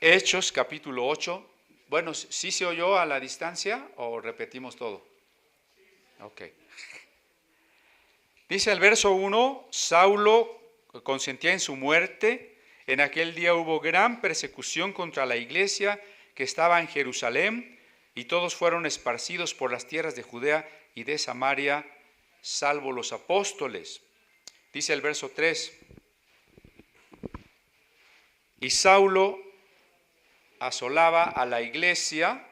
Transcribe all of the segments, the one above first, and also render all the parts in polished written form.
Hechos capítulo 8. Bueno, ¿sí se oyó a la distancia o repetimos todo? Ok. Dice el verso 1, Saulo consentía en su muerte. En aquel día hubo gran persecución contra la iglesia que estaba en Jerusalén, y todos fueron esparcidos por las tierras de Judea y de Samaria, salvo los apóstoles. Dice el verso 3, y Saulo asolaba a la iglesia,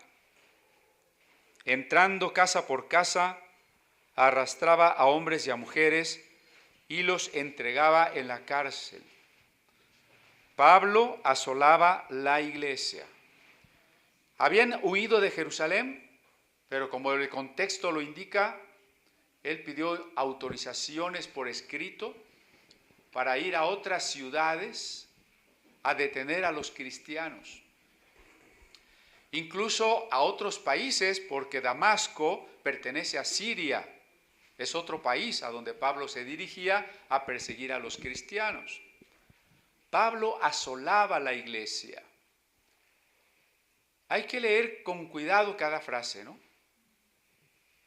entrando casa por casa, arrastraba a hombres y a mujeres y los entregaba en la cárcel. Pablo asolaba la iglesia. Habían huido de Jerusalén, pero como el contexto lo indica, él pidió autorizaciones por escrito para ir a otras ciudades a detener a los cristianos. Incluso a otros países, porque Damasco pertenece a Siria. Es otro país a donde Pablo se dirigía a perseguir a los cristianos. Pablo asolaba la iglesia. Hay que leer con cuidado cada frase, ¿no?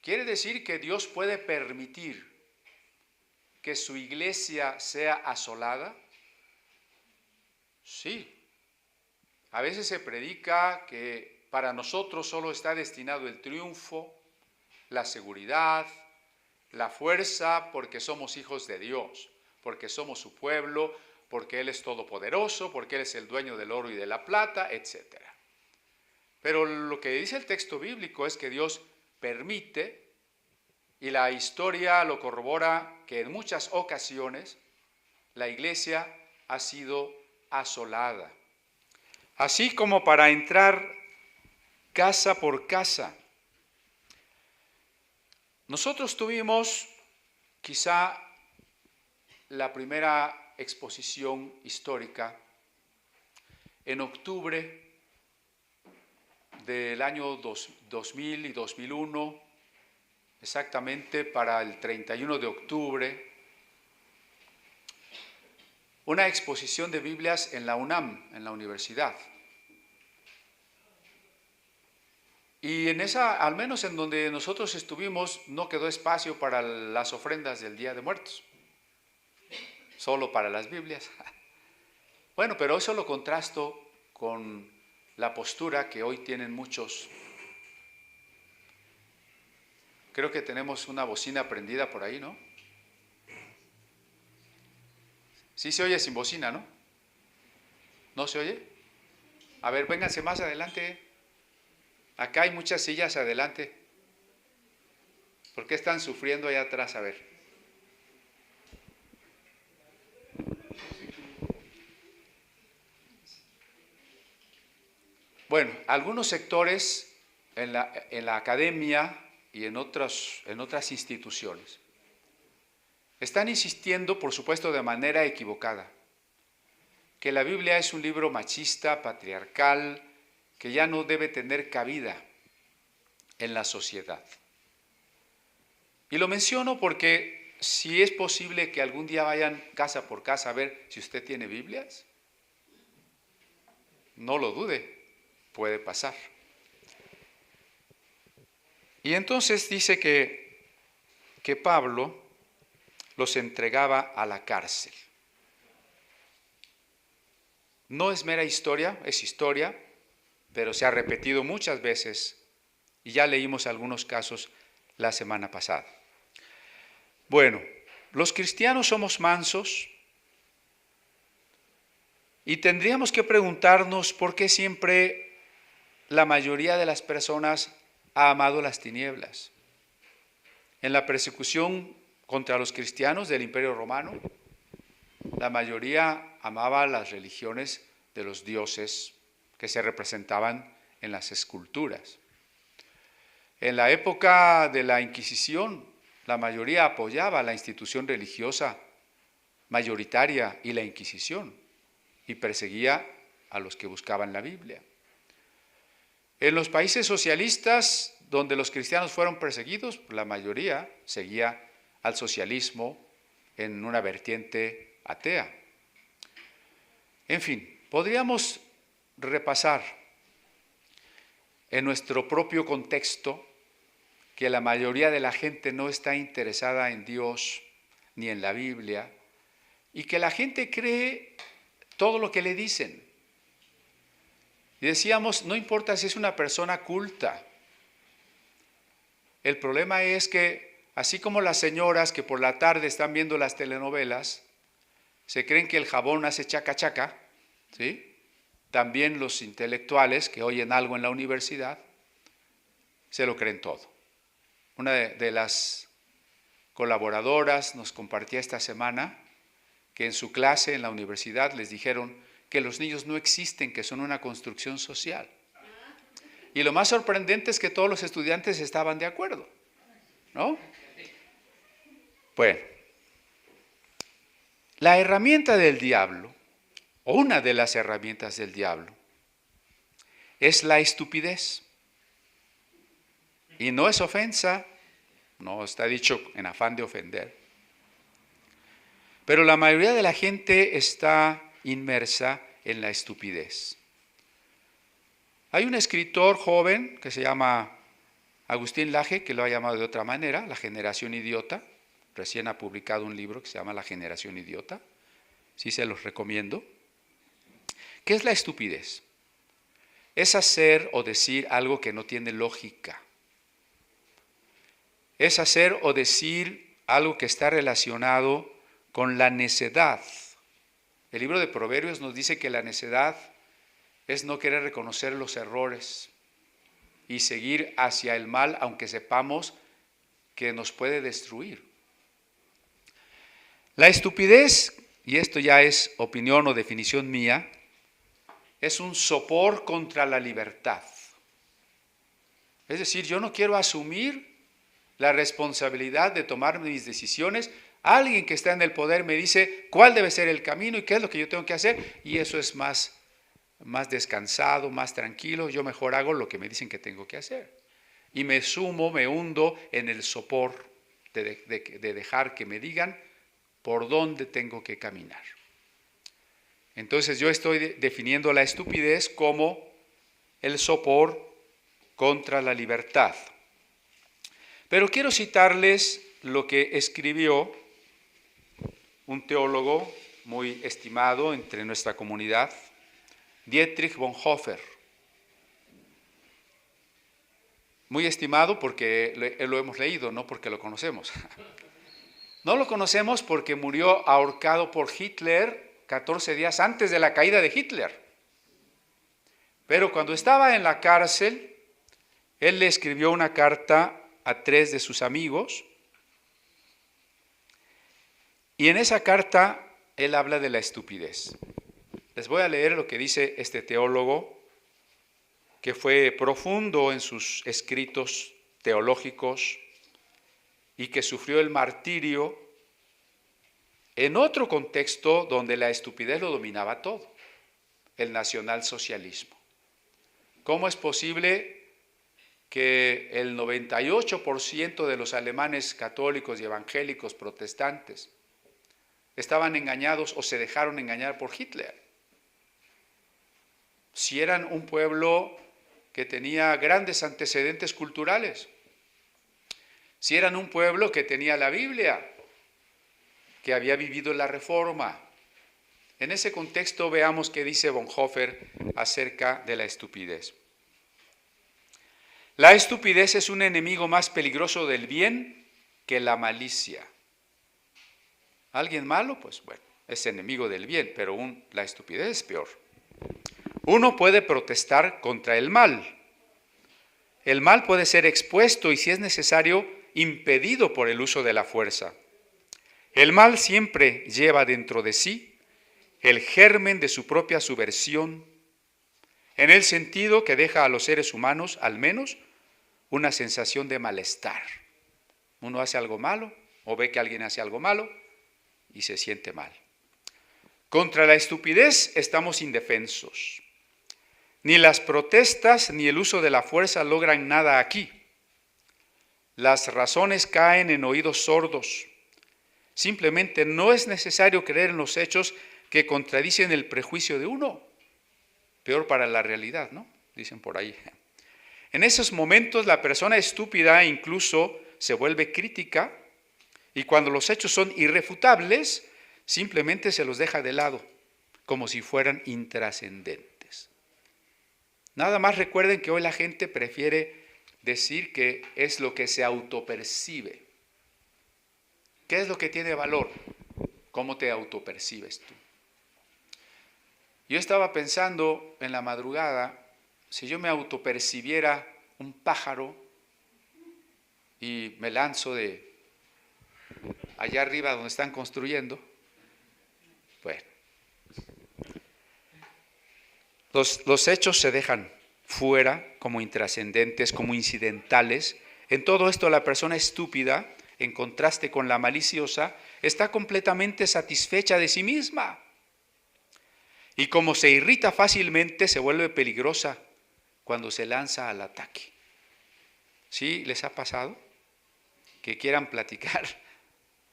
¿Quiere decir que Dios puede permitir que su iglesia sea asolada? Sí. A veces se predica que para nosotros solo está destinado el triunfo, la seguridad, la fuerza, porque somos hijos de Dios, porque somos su pueblo, porque Él es todopoderoso, porque Él es el dueño del oro y de la plata, etc. Pero lo que dice el texto bíblico es que Dios permite, y la historia lo corrobora, que en muchas ocasiones la iglesia ha sido asolada. Así como para entrar casa por casa. Nosotros tuvimos quizá la primera exposición histórica en octubre del año 2000 y 2001, exactamente para el 31 de octubre, una exposición de Biblias en la UNAM, en la universidad. Y en esa, al menos en donde nosotros estuvimos, no quedó espacio para las ofrendas del Día de Muertos, solo para las Biblias. Bueno, pero eso lo contrasto con la postura que hoy tienen muchos. Creo que tenemos una bocina prendida por ahí, ¿no? Sí se oye sin bocina, ¿no? ¿No se oye? A ver, vénganse más adelante. Acá hay muchas sillas adelante. ¿Por qué están sufriendo allá atrás? A ver. Bueno, algunos sectores en la academia y en otras instituciones están insistiendo, por supuesto de manera equivocada, que la Biblia es un libro machista, patriarcal, que ya no debe tener cabida en la sociedad. Y lo menciono porque si es posible que algún día vayan casa por casa a ver si usted tiene Biblias, no lo dude, puede pasar. Y entonces dice que Pablo los entregaba a la cárcel. No es mera historia, es historia, pero se ha repetido muchas veces y ya leímos algunos casos la semana pasada. Bueno, los cristianos somos mansos y tendríamos que preguntarnos por qué siempre la mayoría de las personas ha amado las tinieblas. En la persecución contra los cristianos del Imperio Romano, la mayoría amaba las religiones de los dioses que se representaban en las esculturas. En la época de la Inquisición, la mayoría apoyaba la institución religiosa mayoritaria y la Inquisición, y perseguía a los que buscaban la Biblia. En los países socialistas, donde los cristianos fueron perseguidos, la mayoría seguía al socialismo en una vertiente atea. En fin, podríamos repasar en nuestro propio contexto que la mayoría de la gente no está interesada en Dios ni en la Biblia y que la gente cree todo lo que le dicen. Y decíamos, no importa si es una persona culta. El problema es que, así como las señoras que por la tarde están viendo las telenovelas, se creen que el jabón hace chaca chaca, ¿sí? También los intelectuales que oyen algo en la universidad, se lo creen todo. Una de las colaboradoras nos compartía esta semana que en su clase en la universidad les dijeron que los niños no existen, que son una construcción social. Y lo más sorprendente es que todos los estudiantes estaban de acuerdo, ¿no? Bueno, la herramienta del diablo, o una de las herramientas del diablo, es la estupidez. Y no es ofensa, no está dicho en afán de ofender. Pero la mayoría de la gente está inmersa en la estupidez. Hay un escritor joven que se llama Agustín Laje, que lo ha llamado de otra manera, La Generación Idiota. Recién ha publicado un libro que se llama La Generación Idiota. Sí se los recomiendo. ¿Qué es la estupidez? Es hacer o decir algo que no tiene lógica. Es hacer o decir algo que está relacionado con la necedad. El libro de Proverbios nos dice que la necedad es no querer reconocer los errores y seguir hacia el mal, aunque sepamos que nos puede destruir. La estupidez, y esto ya es opinión o definición mía, es un sopor contra la libertad. Es decir, yo no quiero asumir la responsabilidad de tomar mis decisiones. Alguien que está en el poder me dice cuál debe ser el camino y qué es lo que yo tengo que hacer, y eso es más descansado, más tranquilo. Yo mejor hago lo que me dicen que tengo que hacer. Y me hundo en el sopor de dejar que me digan por dónde tengo que caminar. Entonces yo estoy definiendo la estupidez como el sopor contra la libertad. Pero quiero citarles lo que escribió un teólogo muy estimado entre nuestra comunidad, Dietrich Bonhoeffer. Muy estimado porque lo hemos leído, no porque lo conocemos. No lo conocemos porque murió ahorcado por Hitler 14 días antes de la caída de Hitler. Pero cuando estaba en la cárcel, él le escribió una carta a 3 de sus amigos, y en esa carta él habla de la estupidez. Les voy a leer lo que dice este teólogo, que fue profundo en sus escritos teológicos y que sufrió el martirio en otro contexto donde la estupidez lo dominaba todo, el nacionalsocialismo. ¿Cómo es posible que el 98% de los alemanes católicos y evangélicos protestantes estaban engañados o se dejaron engañar por Hitler? Si eran un pueblo que tenía grandes antecedentes culturales, si eran un pueblo que tenía la Biblia, que había vivido la Reforma. En ese contexto veamos qué dice Bonhoeffer acerca de la estupidez. La estupidez es un enemigo más peligroso del bien que la malicia. ¿Alguien malo? Pues bueno, es enemigo del bien, pero la estupidez es peor. Uno puede protestar contra el mal. El mal puede ser expuesto y, si es necesario, impedido por el uso de la fuerza. El mal siempre lleva dentro de sí el germen de su propia subversión, en el sentido que deja a los seres humanos, al menos, una sensación de malestar. Uno hace algo malo o ve que alguien hace algo malo y se siente mal. Contra la estupidez estamos indefensos. Ni las protestas ni el uso de la fuerza logran nada aquí. Las razones caen en oídos sordos. Simplemente no es necesario creer en los hechos que contradicen el prejuicio de uno. Peor para la realidad, ¿no? Dicen por ahí. En esos momentos la persona estúpida incluso se vuelve crítica y cuando los hechos son irrefutables, simplemente se los deja de lado, como si fueran intrascendentes. Nada más recuerden que hoy la gente prefiere decir que es lo que se autopercibe. ¿Qué es lo que tiene valor? ¿Cómo te autopercibes tú? Yo estaba pensando en la madrugada, si yo me autopercibiera un pájaro y me lanzo de allá arriba donde están construyendo, bueno, los hechos se dejan fuera como intrascendentes, como incidentales. En todo esto la persona estúpida, en contraste con la maliciosa, está completamente satisfecha de sí misma. Y como se irrita fácilmente, se vuelve peligrosa cuando se lanza al ataque. ¿Sí les ha pasado? Que quieran platicar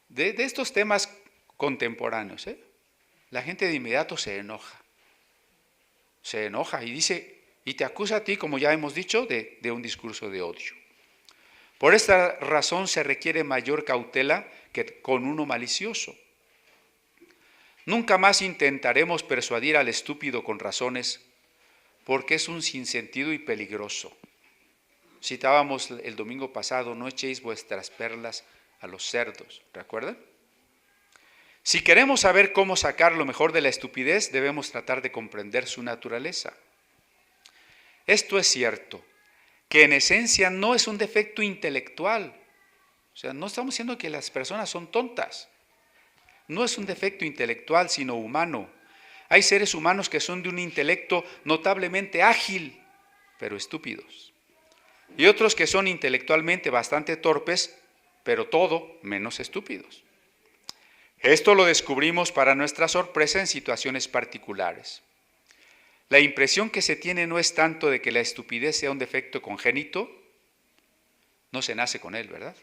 de estos temas contemporáneos, ¿eh? La gente de inmediato se enoja y dice, y te acusa a ti, como ya hemos dicho, de un discurso de odio. Por esta razón se requiere mayor cautela que con uno malicioso. Nunca más intentaremos persuadir al estúpido con razones, porque es un sinsentido y peligroso. Citábamos el domingo pasado, no echéis vuestras perlas a los cerdos, ¿recuerdan? Si queremos saber cómo sacar lo mejor de la estupidez, debemos tratar de comprender su naturaleza. Esto es cierto, que en esencia no es un defecto intelectual. O sea, no estamos diciendo que las personas son tontas. No es un defecto intelectual, sino humano. Hay seres humanos que son de un intelecto notablemente ágil, pero estúpidos. Y otros que son intelectualmente bastante torpes, pero todo menos estúpidos. Esto lo descubrimos para nuestra sorpresa en situaciones particulares. La impresión que se tiene no es tanto de que la estupidez sea un defecto congénito, no se nace con él, ¿verdad?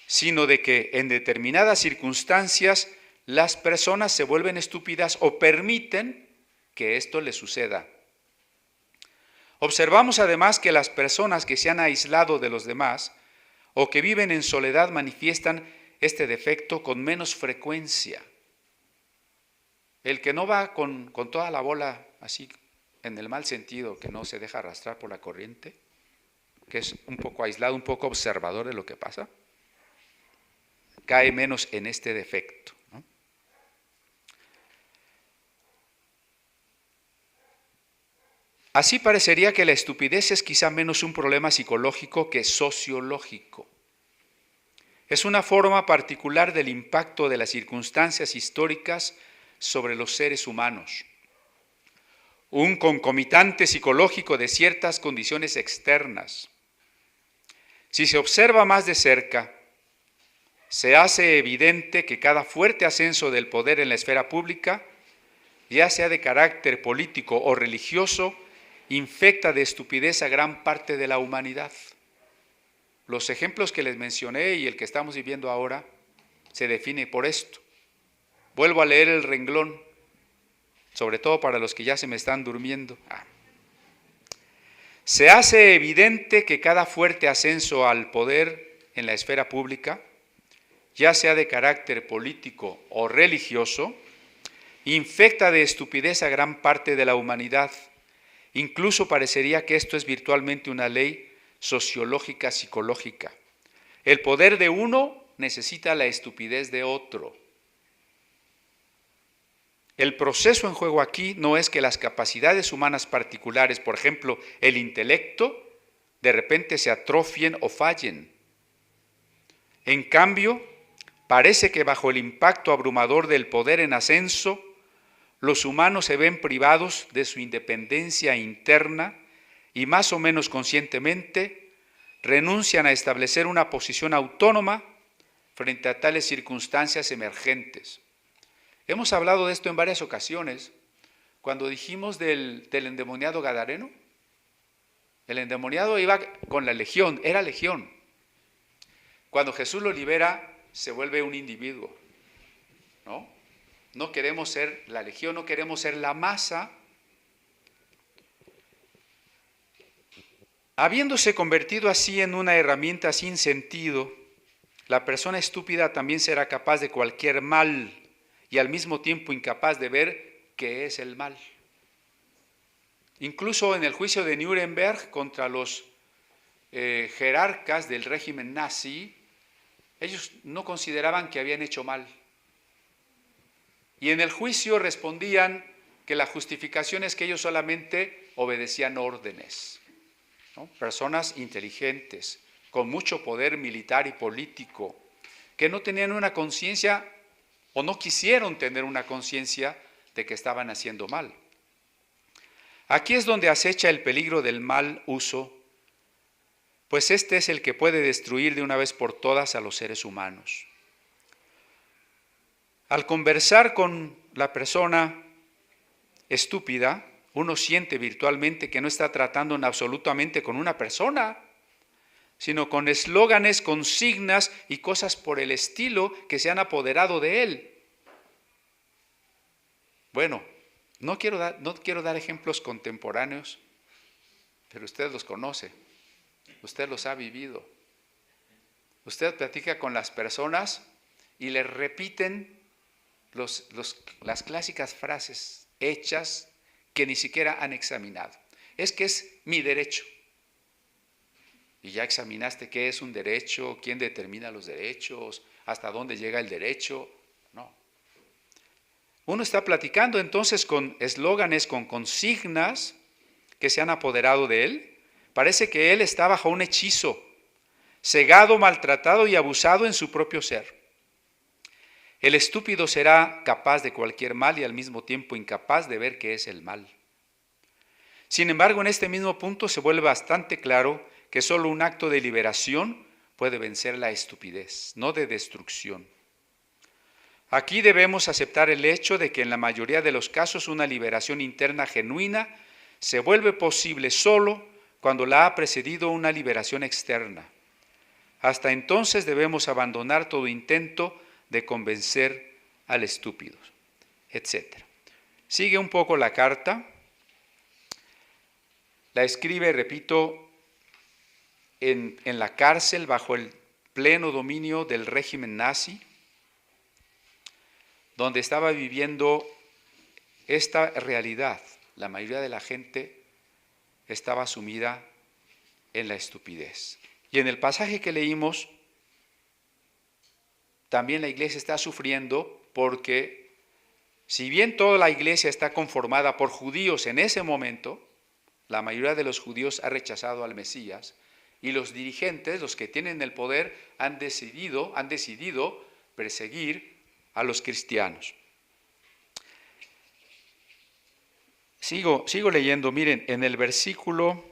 Sino de que en determinadas circunstancias las personas se vuelven estúpidas o permiten que esto les suceda. Observamos además que las personas que se han aislado de los demás o que viven en soledad manifiestan este defecto con menos frecuencia. El que no va con toda la bola así en el mal sentido, que no se deja arrastrar por la corriente, que es un poco aislado, un poco observador de lo que pasa, cae menos en este defecto, ¿no? Así parecería que la estupidez es quizá menos un problema psicológico que sociológico. Es una forma particular del impacto de las circunstancias históricas sobre los seres humanos. Un concomitante psicológico de ciertas condiciones externas. Si se observa más de cerca, se hace evidente que cada fuerte ascenso del poder en la esfera pública, ya sea de carácter político o religioso, infecta de estupidez a gran parte de la humanidad. Los ejemplos que les mencioné y el que estamos viviendo ahora se define por esto. Vuelvo a leer el renglón, sobre todo para los que ya se me están durmiendo. Se hace evidente que cada fuerte ascenso al poder en la esfera pública, ya sea de carácter político o religioso, infecta de estupidez a gran parte de la humanidad. Incluso parecería que esto es virtualmente una ley sociológica, psicológica. El poder de uno necesita la estupidez de otro. El proceso en juego aquí no es que las capacidades humanas particulares, por ejemplo, el intelecto, de repente se atrofien o fallen. En cambio, parece que bajo el impacto abrumador del poder en ascenso, los humanos se ven privados de su independencia interna y más o menos conscientemente renuncian a establecer una posición autónoma frente a tales circunstancias emergentes. Hemos hablado de esto en varias ocasiones, cuando dijimos del endemoniado gadareno. El endemoniado iba con la legión, era legión. Cuando Jesús lo libera, se vuelve un individuo, ¿no? No queremos ser la legión, no queremos ser la masa, Habiéndose convertido así en una herramienta sin sentido, la persona estúpida también será capaz de cualquier mal y al mismo tiempo incapaz de ver qué es el mal. Incluso en el juicio de Nuremberg contra los jerarcas del régimen nazi, ellos no consideraban que habían hecho mal. Y en el juicio respondían que la justificación es que ellos solamente obedecían órdenes, ¿no? Personas inteligentes, con mucho poder militar y político, que no tenían una conciencia o no quisieron tener una conciencia de que estaban haciendo mal. Aquí es donde acecha el peligro del mal uso, pues este es el que puede destruir de una vez por todas a los seres humanos. Al conversar con la persona estúpida, uno siente virtualmente que no está tratando absolutamente con una persona, sino con eslóganes, consignas y cosas por el estilo que se han apoderado de él. Bueno, no quiero dar ejemplos contemporáneos, pero usted los conoce, usted los ha vivido. Usted platica con las personas y les repiten las clásicas frases hechas que ni siquiera han examinado. Es que es mi derecho. ¿Y ya examinaste qué es un derecho? ¿Quién determina los derechos? ¿Hasta dónde llega el derecho? No. Uno está platicando entonces con eslóganes, con consignas que se han apoderado de él. Parece que él está bajo un hechizo, cegado, maltratado y abusado en su propio ser. El estúpido será capaz de cualquier mal y al mismo tiempo incapaz de ver qué es el mal. Sin embargo, en este mismo punto se vuelve bastante claro que solo un acto de liberación puede vencer la estupidez, no de destrucción. Aquí debemos aceptar el hecho de que en la mayoría de los casos una liberación interna genuina se vuelve posible solo cuando la ha precedido una liberación externa. Hasta entonces debemos abandonar todo intento de convencer al estúpido, etc. Sigue un poco la carta, la escribe, repito, en la cárcel bajo el pleno dominio del régimen nazi, donde estaba viviendo esta realidad. La mayoría de la gente estaba sumida en la estupidez. Y en el pasaje que leímos, también la iglesia está sufriendo porque, si bien toda la iglesia está conformada por judíos en ese momento, la mayoría de los judíos ha rechazado al Mesías y los dirigentes, los que tienen el poder, han decidido perseguir a los cristianos. Sigo leyendo, miren, en el versículo,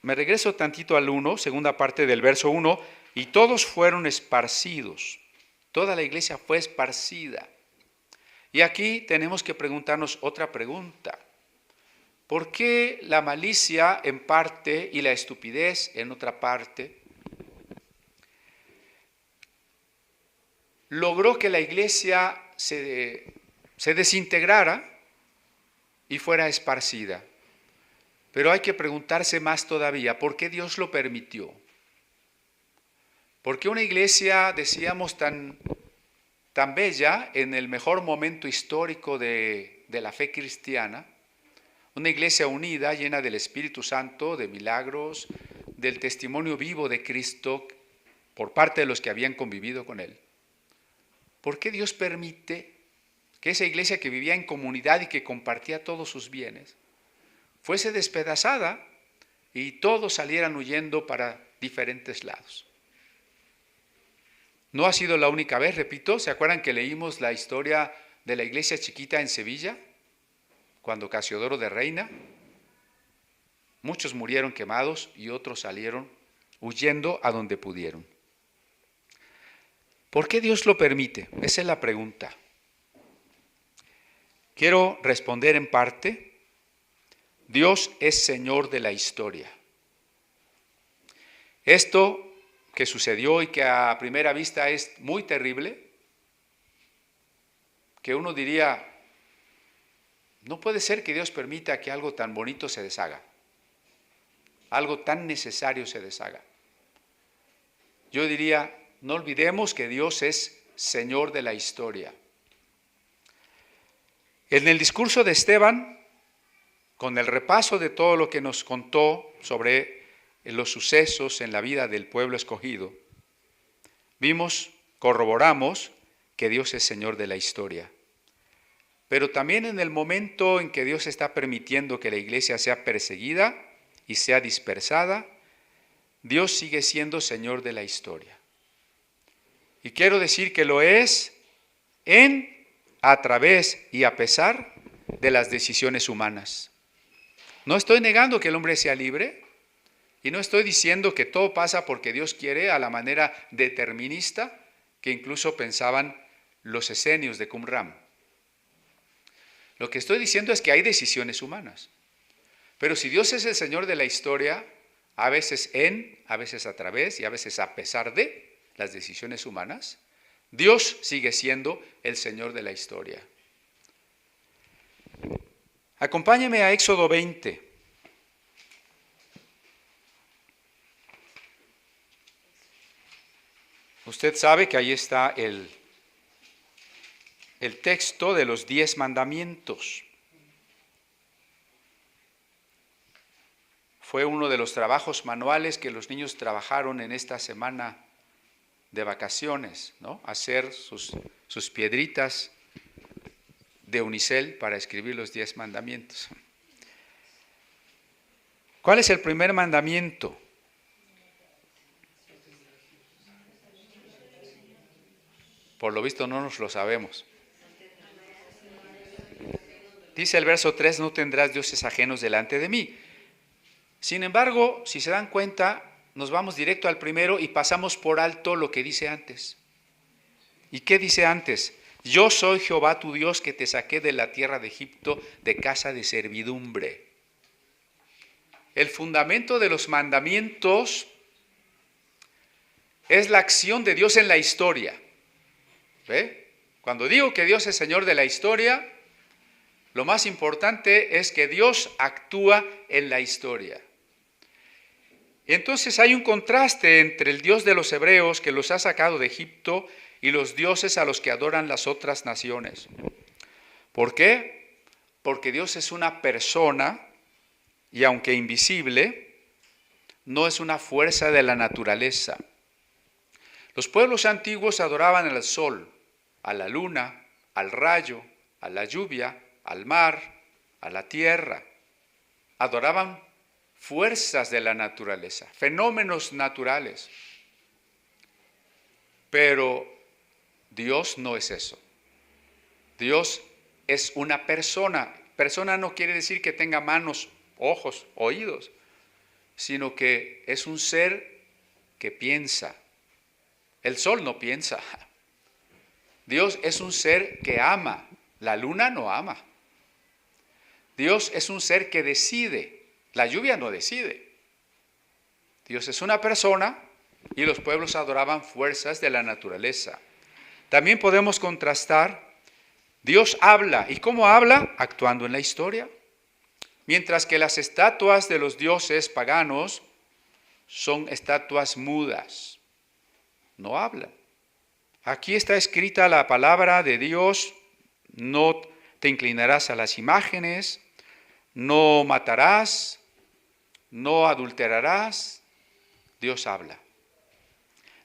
me regreso tantito al 1, segunda parte del verso 1, y todos fueron esparcidos, toda la iglesia fue esparcida. Y aquí tenemos que preguntarnos otra pregunta. ¿Por qué la malicia en parte y la estupidez en otra parte logró que la iglesia se desintegrara y fuera esparcida? Pero hay que preguntarse más todavía, ¿por qué Dios lo permitió? ¿Por qué una iglesia, decíamos, tan bella en el mejor momento histórico de la fe cristiana, una iglesia unida, llena del Espíritu Santo, de milagros, del testimonio vivo de Cristo por parte de los que habían convivido con Él? ¿Por qué Dios permite que esa iglesia que vivía en comunidad y que compartía todos sus bienes fuese despedazada y todos salieran huyendo para diferentes lados? No ha sido la única vez, repito. ¿Se acuerdan que leímos la historia de la iglesia chiquita en Sevilla? Cuando Casiodoro de Reina, muchos murieron quemados y otros salieron huyendo a donde pudieron. ¿Por qué Dios lo permite? Esa es la pregunta. Quiero responder en parte. Dios es Señor de la historia. Esto que sucedió y que a primera vista es muy terrible, que uno diría, no puede ser que Dios permita que algo tan bonito se deshaga. algo tan necesario se deshaga. Yo diría, no olvidemos que Dios es Señor de la historia. En el discurso de Esteban, con el repaso de todo lo que nos contó sobre los sucesos en la vida del pueblo escogido, corroboramos que Dios es Señor de la historia. Pero también en el momento en que Dios está permitiendo que la iglesia sea perseguida y sea dispersada, Dios sigue siendo Señor de la historia. Y quiero decir que lo es a través y a pesar de las decisiones humanas. No estoy negando que el hombre sea libre y no estoy diciendo que todo pasa porque Dios quiere a la manera determinista que incluso pensaban los esenios de Qumran. Lo que estoy diciendo es que hay decisiones humanas. Pero si Dios es el Señor de la historia, a veces a veces a través y a veces a pesar de las decisiones humanas, Dios sigue siendo el Señor de la historia. Acompáñeme a Éxodo 20. Usted sabe que ahí está el texto de los 10 mandamientos. Fue uno de los trabajos manuales que los niños trabajaron en esta semana de vacaciones, ¿no? Hacer sus piedritas de unicel para escribir los 10 mandamientos. ¿Cuál es el primer mandamiento? Por lo visto no nos lo sabemos. Dice el verso 3, no tendrás dioses ajenos delante de mí. Sin embargo, si se dan cuenta, nos vamos directo al primero y pasamos por alto lo que dice antes. ¿Y qué dice antes? Yo soy Jehová tu Dios que te saqué de la tierra de Egipto, de casa de servidumbre. El fundamento de los mandamientos es la acción de Dios en la historia. ¿Ve? Cuando digo que Dios es Señor de la historia, lo más importante es que Dios actúa en la historia. Entonces hay un contraste entre el Dios de los hebreos que los ha sacado de Egipto y los dioses a los que adoran las otras naciones. ¿Por qué? Porque Dios es una persona y aunque invisible, no es una fuerza de la naturaleza. Los pueblos antiguos adoraban al sol, a la luna, al rayo, a la lluvia, al mar, a la tierra. Adoraban fuerzas de la naturaleza, fenómenos naturales. Pero Dios no es eso. Dios es una persona. Persona no quiere decir que tenga manos, ojos, oídos, sino que es un ser que piensa. El sol no piensa. Dios es un ser que ama. La luna no ama. Dios es un ser que decide. La lluvia no decide. Dios es una persona y los pueblos adoraban fuerzas de la naturaleza. También podemos contrastar, Dios habla. ¿Y cómo habla? Actuando en la historia. Mientras que las estatuas de los dioses paganos son estatuas mudas. No hablan. Aquí está escrita la palabra de Dios, no te inclinarás a las imágenes, no matarás, no adulterarás. Dios habla.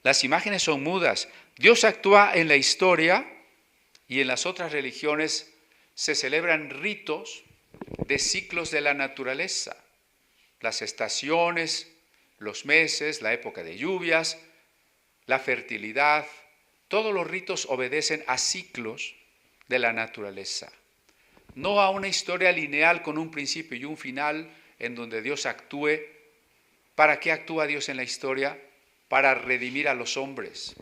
Las imágenes son mudas. Dios actúa en la historia y en las otras religiones se celebran ritos de ciclos de la naturaleza. Las estaciones, los meses, la época de lluvias, la fertilidad, todos los ritos obedecen a ciclos de la naturaleza. No a una historia lineal con un principio y un final en donde Dios actúe. ¿Para qué actúa Dios en la historia? Para redimir a los hombres.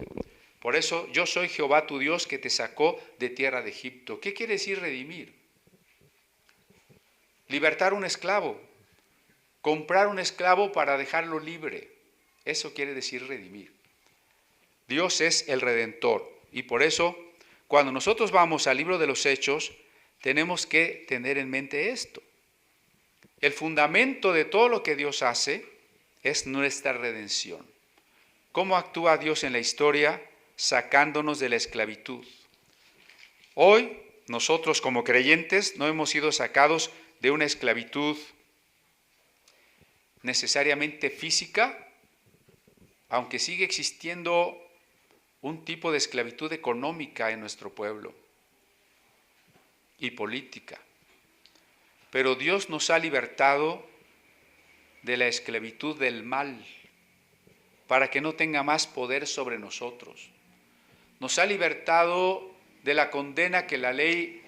Por eso, yo soy Jehová tu Dios que te sacó de tierra de Egipto. ¿Qué quiere decir redimir? Libertar un esclavo. Comprar un esclavo para dejarlo libre. Eso quiere decir redimir. Dios es el Redentor. Y por eso, cuando nosotros vamos al libro de los Hechos, tenemos que tener en mente esto. El fundamento de todo lo que Dios hace es nuestra redención. ¿Cómo actúa Dios en la historia? Sacándonos de la esclavitud. Hoy, nosotros como creyentes no hemos sido sacados de una esclavitud necesariamente física, aunque sigue existiendo un tipo de esclavitud económica en nuestro pueblo y política. Pero Dios nos ha libertado de la esclavitud del mal para que no tenga más poder sobre nosotros. Nos ha libertado de la condena que la ley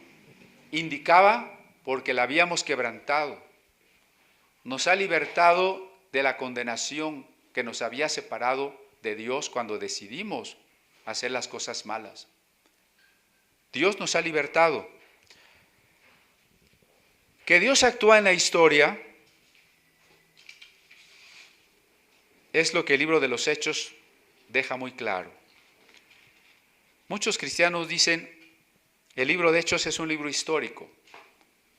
indicaba porque la habíamos quebrantado. Nos ha libertado de la condenación que nos había separado de Dios cuando decidimos hacer las cosas malas. Dios nos ha libertado. Que Dios actúa en la historia es lo que el libro de los Hechos deja muy claro. Muchos cristianos dicen, el libro de Hechos es un libro histórico,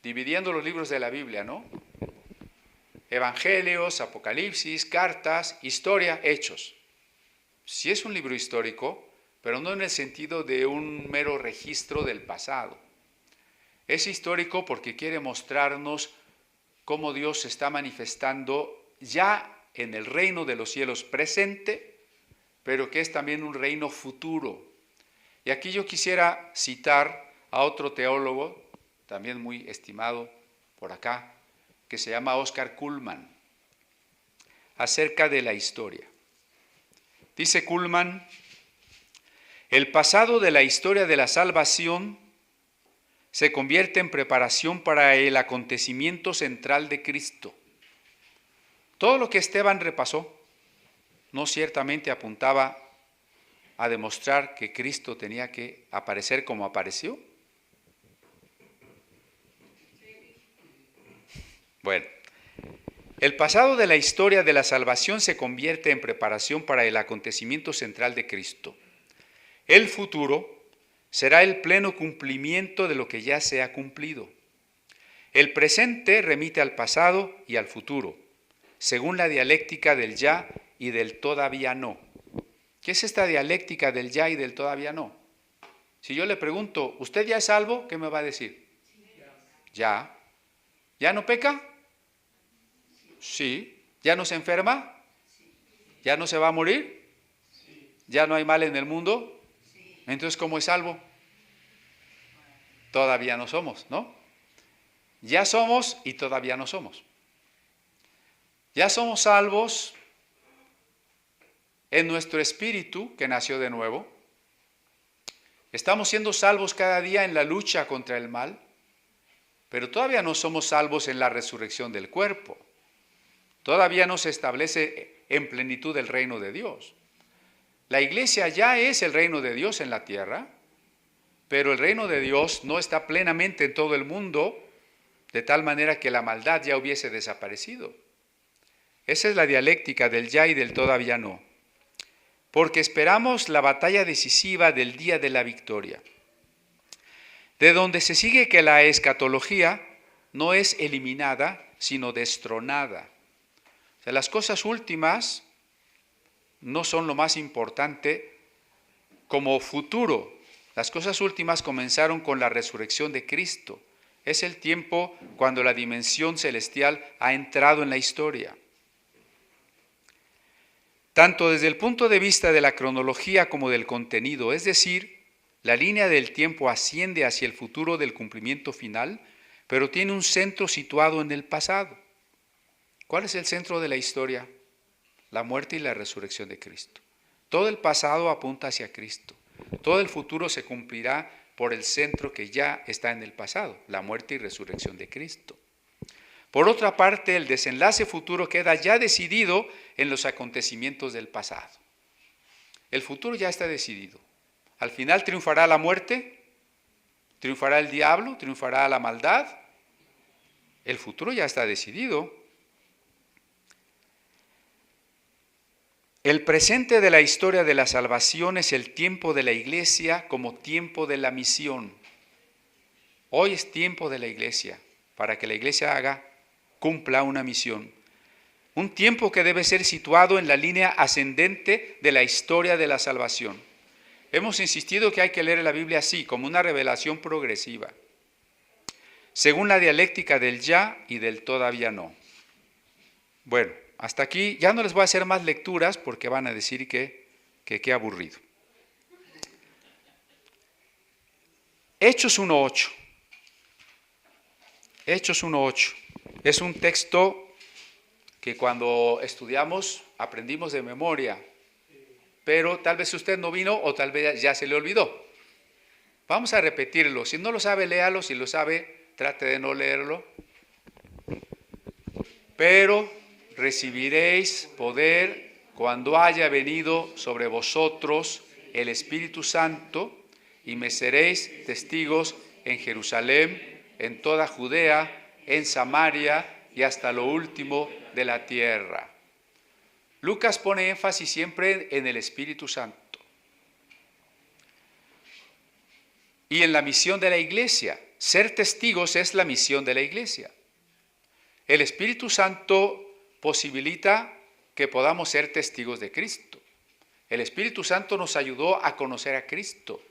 dividiendo los libros de la Biblia, ¿no? Evangelios, Apocalipsis, cartas, historia, hechos. Sí es un libro histórico, pero no en el sentido de un mero registro del pasado. Es histórico porque quiere mostrarnos cómo Dios se está manifestando ya en el reino de los cielos presente, pero que es también un reino futuro. Y aquí yo quisiera citar a otro teólogo, también muy estimado por acá, que se llama Oscar Cullmann, acerca de la historia. Dice Cullmann, el pasado de la historia de la salvación se convierte en preparación para el acontecimiento central de Cristo. Todo lo que Esteban repasó no ciertamente apuntaba a demostrar que Cristo tenía que aparecer como apareció. Bueno, el pasado de la historia de la salvación se convierte en preparación para el acontecimiento central de Cristo. El futuro será el pleno cumplimiento de lo que ya se ha cumplido. El presente remite al pasado y al futuro, según la dialéctica del ya y del todavía no. ¿Qué es esta dialéctica del ya y del todavía no? Si yo le pregunto, ¿usted ya es salvo? ¿Qué me va a decir? Ya. ¿Ya no peca? Sí. ¿Ya no se enferma? ¿Ya no se va a morir? ¿Ya no hay mal en el mundo? Entonces, ¿cómo es salvo? Todavía no somos, ¿no? Ya somos y todavía no somos. Ya somos salvos en nuestro espíritu que nació de nuevo. Estamos siendo salvos cada día en la lucha contra el mal, pero todavía no somos salvos en la resurrección del cuerpo. Todavía no se establece en plenitud el reino de Dios. La iglesia ya es el reino de Dios en la tierra, pero el reino de Dios no está plenamente en todo el mundo, de tal manera que la maldad ya hubiese desaparecido. Esa es la dialéctica del ya y del todavía no. Porque esperamos la batalla decisiva del día de la victoria, de donde se sigue que la escatología no es eliminada, sino destronada. O sea, las cosas últimas no son lo más importante como futuro. Las cosas últimas comenzaron con la resurrección de Cristo. Es el tiempo cuando la dimensión celestial ha entrado en la historia. Tanto desde el punto de vista de la cronología como del contenido, es decir, la línea del tiempo asciende hacia el futuro del cumplimiento final, pero tiene un centro situado en el pasado. ¿Cuál es el centro de la historia? La muerte y la resurrección de Cristo. Todo el pasado apunta hacia Cristo. Todo el futuro se cumplirá por el centro que ya está en el pasado, la muerte y resurrección de Cristo. Por otra parte, el desenlace futuro queda ya decidido en los acontecimientos del pasado. El futuro ya está decidido. Al final triunfará la muerte, triunfará el diablo, triunfará la maldad. El futuro ya está decidido. El presente de la historia de la salvación es el tiempo de la iglesia como tiempo de la misión. Hoy es tiempo de la iglesia para que la iglesia cumpla una Un tiempo que debe ser situado en la línea ascendente de la historia de la salvación. Hemos insistido que hay que leer la Biblia así, como una revelación progresiva, según la dialéctica del ya y del todavía no. Bueno, hasta aquí ya no les voy a hacer más lecturas porque van a decir que qué aburrido. Hechos 1:8. Hechos 1:8. Es un texto que cuando estudiamos aprendimos de memoria, pero tal vez usted no vino o tal vez ya se le olvidó. Vamos a repetirlo. Si no lo sabe, léalo. Si lo sabe, trate de no leerlo. Pero recibiréis poder cuando haya venido sobre vosotros el Espíritu Santo, y me seréis testigos en Jerusalén, en toda Judea, en Samaria y hasta lo último de la tierra. Lucas pone énfasis siempre en el Espíritu Santo y en la misión de la iglesia. Ser testigos es la misión de la iglesia. El Espíritu Santo posibilita que podamos ser testigos de Cristo. El Espíritu Santo nos ayudó a conocer a Cristo,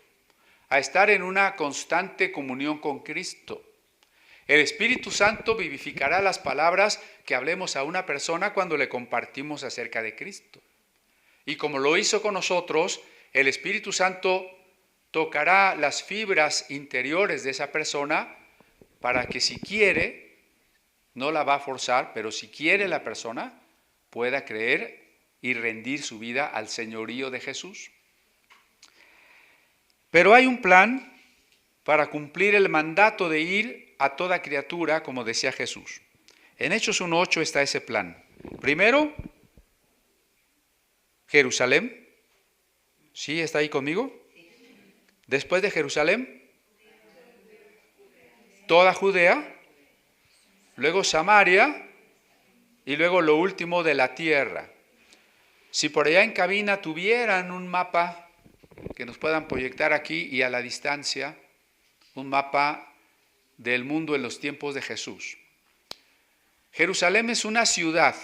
a estar en una constante comunión con Cristo. El Espíritu Santo vivificará las palabras que hablemos a una persona cuando le compartimos acerca de Cristo. Y como lo hizo con nosotros, el Espíritu Santo tocará las fibras interiores de esa persona para que si quiere, no la va a forzar, pero si quiere la persona, pueda creer y rendir su vida al señorío de Jesús. Pero hay un plan para cumplir el mandato de ir a toda criatura, como decía Jesús. En Hechos 1:8 está ese plan. Primero, Jerusalén. ¿Sí está ahí conmigo? Después de Jerusalén, toda Judea, luego Samaria y luego lo último de la tierra. Si por allá en cabina tuvieran un mapa que nos puedan proyectar aquí y a la distancia, un mapa del mundo en los tiempos de Jesús. Jerusalén es una ciudad,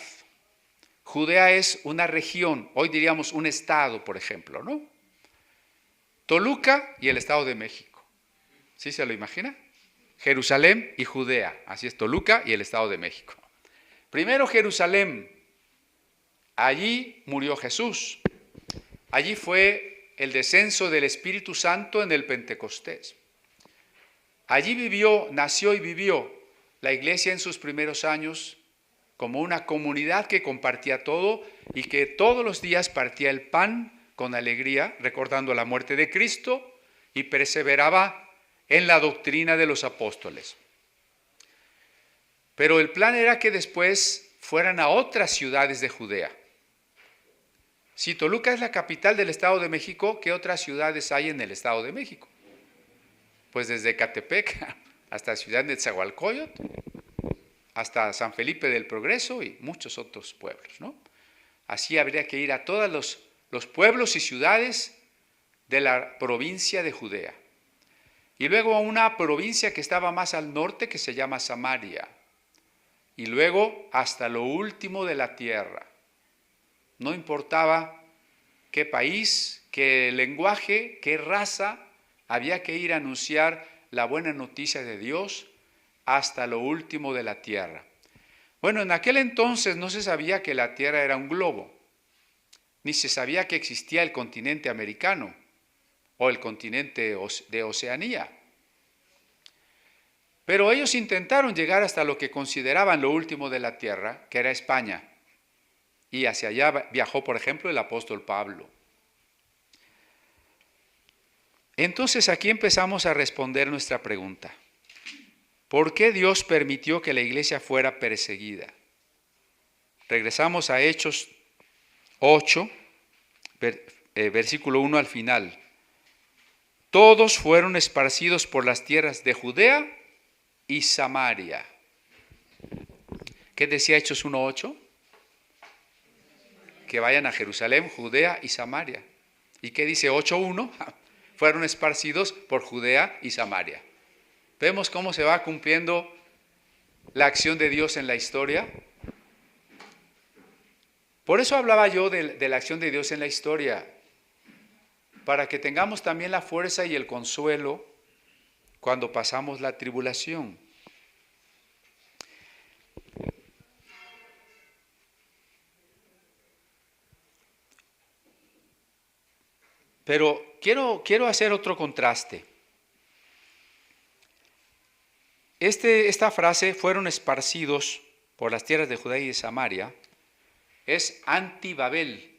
Judea es una región, hoy diríamos un estado, por ejemplo, ¿no? Toluca y el Estado de México. ¿Sí se lo imagina? Jerusalén y Judea, así es, Toluca y el Estado de México. Primero Jerusalén, allí murió Jesús, allí fue el descenso del Espíritu Santo en el Pentecostés. Allí vivió, nació y vivió la iglesia en sus primeros años como una comunidad que compartía todo y que todos los días partía el pan con alegría, recordando la muerte de Cristo, y perseveraba en la doctrina de los apóstoles. Pero el plan era que después fueran a otras ciudades de Judea. Si Toluca es la capital del Estado de México, ¿qué otras ciudades hay en el Estado de México? Pues desde Ecatepec hasta Ciudad de Nezahualcóyotl, hasta San Felipe del Progreso y muchos otros pueblos, ¿no? Así habría que ir a todos los pueblos y ciudades de la provincia de Judea. Y luego a una provincia que estaba más al norte que se llama Samaria. Y luego hasta lo último de la tierra. No importaba qué país, qué lenguaje, qué raza, había que ir a anunciar la buena noticia de Dios hasta lo último de la tierra. Bueno, en aquel entonces no se sabía que la tierra era un globo, ni se sabía que existía el continente americano o el continente de Oceanía. Pero ellos intentaron llegar hasta lo que consideraban lo último de la tierra, que era España. Y hacia allá viajó, por ejemplo, el apóstol Pablo. Entonces aquí empezamos a responder nuestra pregunta. ¿Por qué Dios permitió que la iglesia fuera perseguida? Regresamos a Hechos 8, versículo 1 al final. Todos fueron esparcidos por las tierras de Judea y Samaria. ¿Qué decía Hechos 1:8? Que vayan a Jerusalén, Judea y Samaria. ¿Y qué dice 8:1? Fueron esparcidos por Judea y Samaria. ¿Vemos cómo se va cumpliendo la acción de Dios en la historia? Por eso hablaba yo de la acción de Dios en la historia, para que tengamos también la fuerza y el consuelo cuando pasamos la tribulación. Pero quiero hacer otro contraste. Esta frase, fueron esparcidos por las tierras de Judá y de Samaria, es anti-Babel.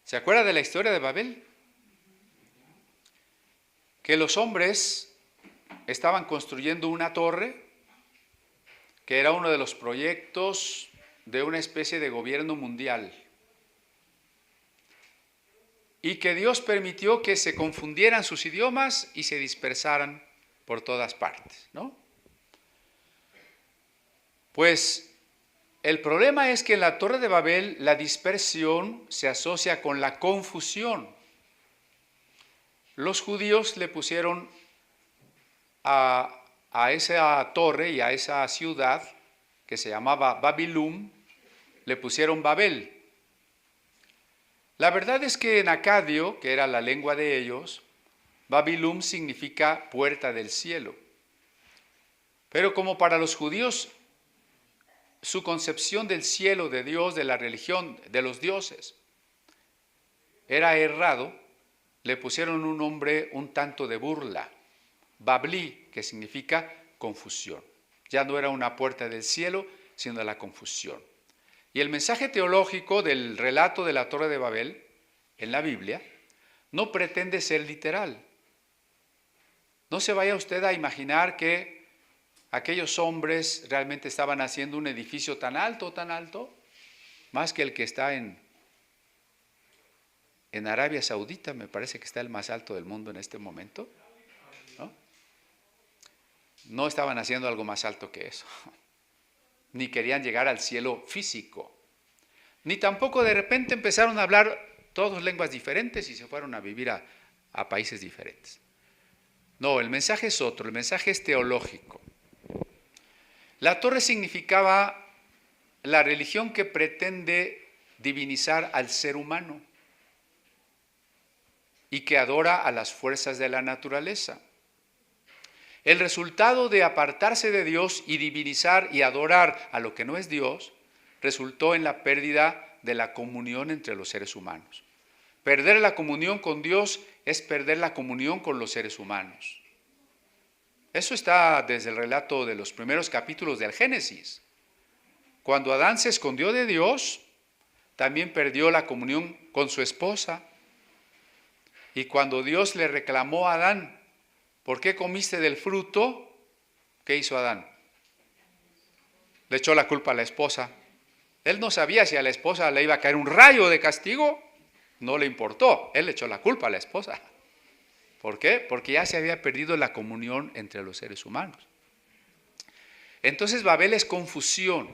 ¿Se acuerda de la historia de Babel? Que los hombres estaban construyendo una torre, que era uno de los proyectos de una especie de gobierno mundial, y que Dios permitió que se confundieran sus idiomas y se dispersaran por todas partes, ¿no? Pues el problema es que en la Torre de Babel la dispersión se asocia con la confusión. Los judíos le pusieron a esa torre y a esa ciudad que se llamaba Babilum, le pusieron Babel. La verdad es que en acadio, que era la lengua de ellos, Babilum significa puerta del cielo. Pero como para los judíos su concepción del cielo, de Dios, de la religión, de los dioses, era errado, le pusieron un nombre un tanto de burla, Babli, que significa confusión. Ya no era una puerta del cielo, sino la confusión. Y el mensaje teológico del relato de la Torre de Babel en la Biblia no pretende ser literal. No se vaya usted a imaginar que aquellos hombres realmente estaban haciendo un edificio tan alto, más que el que está en Arabia Saudita, me parece que está el más alto del mundo en este momento. No estaban haciendo algo más alto que eso, ni querían llegar al cielo físico, ni tampoco de repente empezaron a hablar todas lenguas diferentes y se fueron a vivir a países diferentes. No, el mensaje es otro, el mensaje es teológico. La torre significaba la religión que pretende divinizar al ser humano y que adora a las fuerzas de la naturaleza. El resultado de apartarse de Dios y divinizar y adorar a lo que no es Dios resultó en la pérdida de la comunión entre los seres humanos. Perder la comunión con Dios es perder la comunión con los seres humanos. Eso está desde el relato de los primeros capítulos del Génesis. Cuando Adán se escondió de Dios, también perdió la comunión con su esposa. Y cuando Dios le reclamó a Adán, ¿por qué comiste del fruto? ¿Qué hizo Adán? Le echó la culpa a la esposa. Él no sabía si a la esposa le iba a caer un rayo de castigo. No le importó. Él le echó la culpa a la esposa. ¿Por qué? Porque ya se había perdido la comunión entre los seres humanos. Entonces Babel es confusión.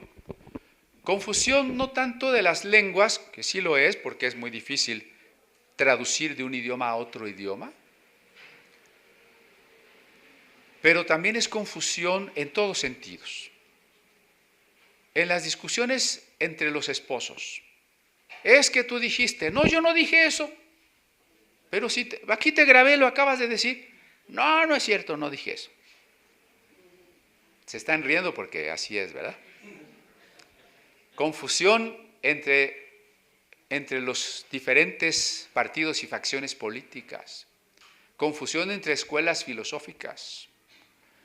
Confusión no tanto de las lenguas, que sí lo es, porque es muy difícil traducir de un idioma a otro idioma, pero también es confusión en todos sentidos. En las discusiones entre los esposos. Es que tú dijiste, no, yo no dije eso. Pero si aquí te grabé, lo acabas de decir. No, no es cierto, no dije eso. Se están riendo porque así es, ¿verdad? Confusión entre los diferentes partidos y facciones políticas. Confusión entre escuelas filosóficas.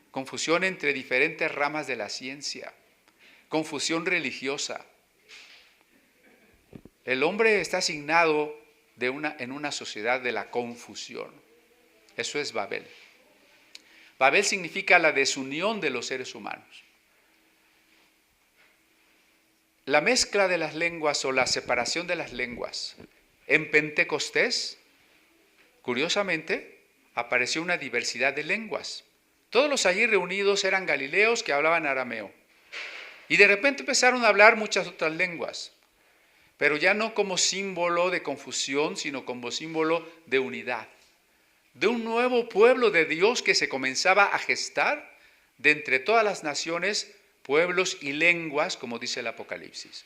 Confusión entre diferentes ramas de la ciencia. Confusión religiosa. El hombre está asignado en una sociedad de la confusión. Eso es Babel. Babel significa la desunión de los seres humanos. La mezcla de las lenguas o la separación de las lenguas. En Pentecostés, curiosamente, apareció una diversidad de lenguas. Todos los allí reunidos eran galileos que hablaban arameo. Y de repente empezaron a hablar muchas otras lenguas. Pero ya no como símbolo de confusión, sino como símbolo de unidad. De un nuevo pueblo de Dios que se comenzaba a gestar de entre todas las naciones, pueblos y lenguas, como dice el Apocalipsis.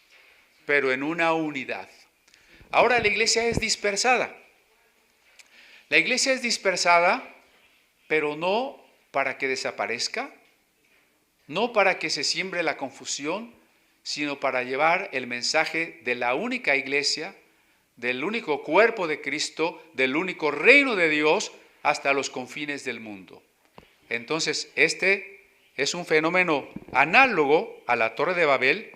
pero en una unidad. Ahora la iglesia es dispersada. La iglesia es dispersada, pero no para que desaparezca, no para que se siembre la confusión, sino para llevar el mensaje de la única iglesia, del único cuerpo de Cristo, del único reino de Dios, hasta los confines del mundo. Entonces, este es un fenómeno análogo a la Torre de Babel,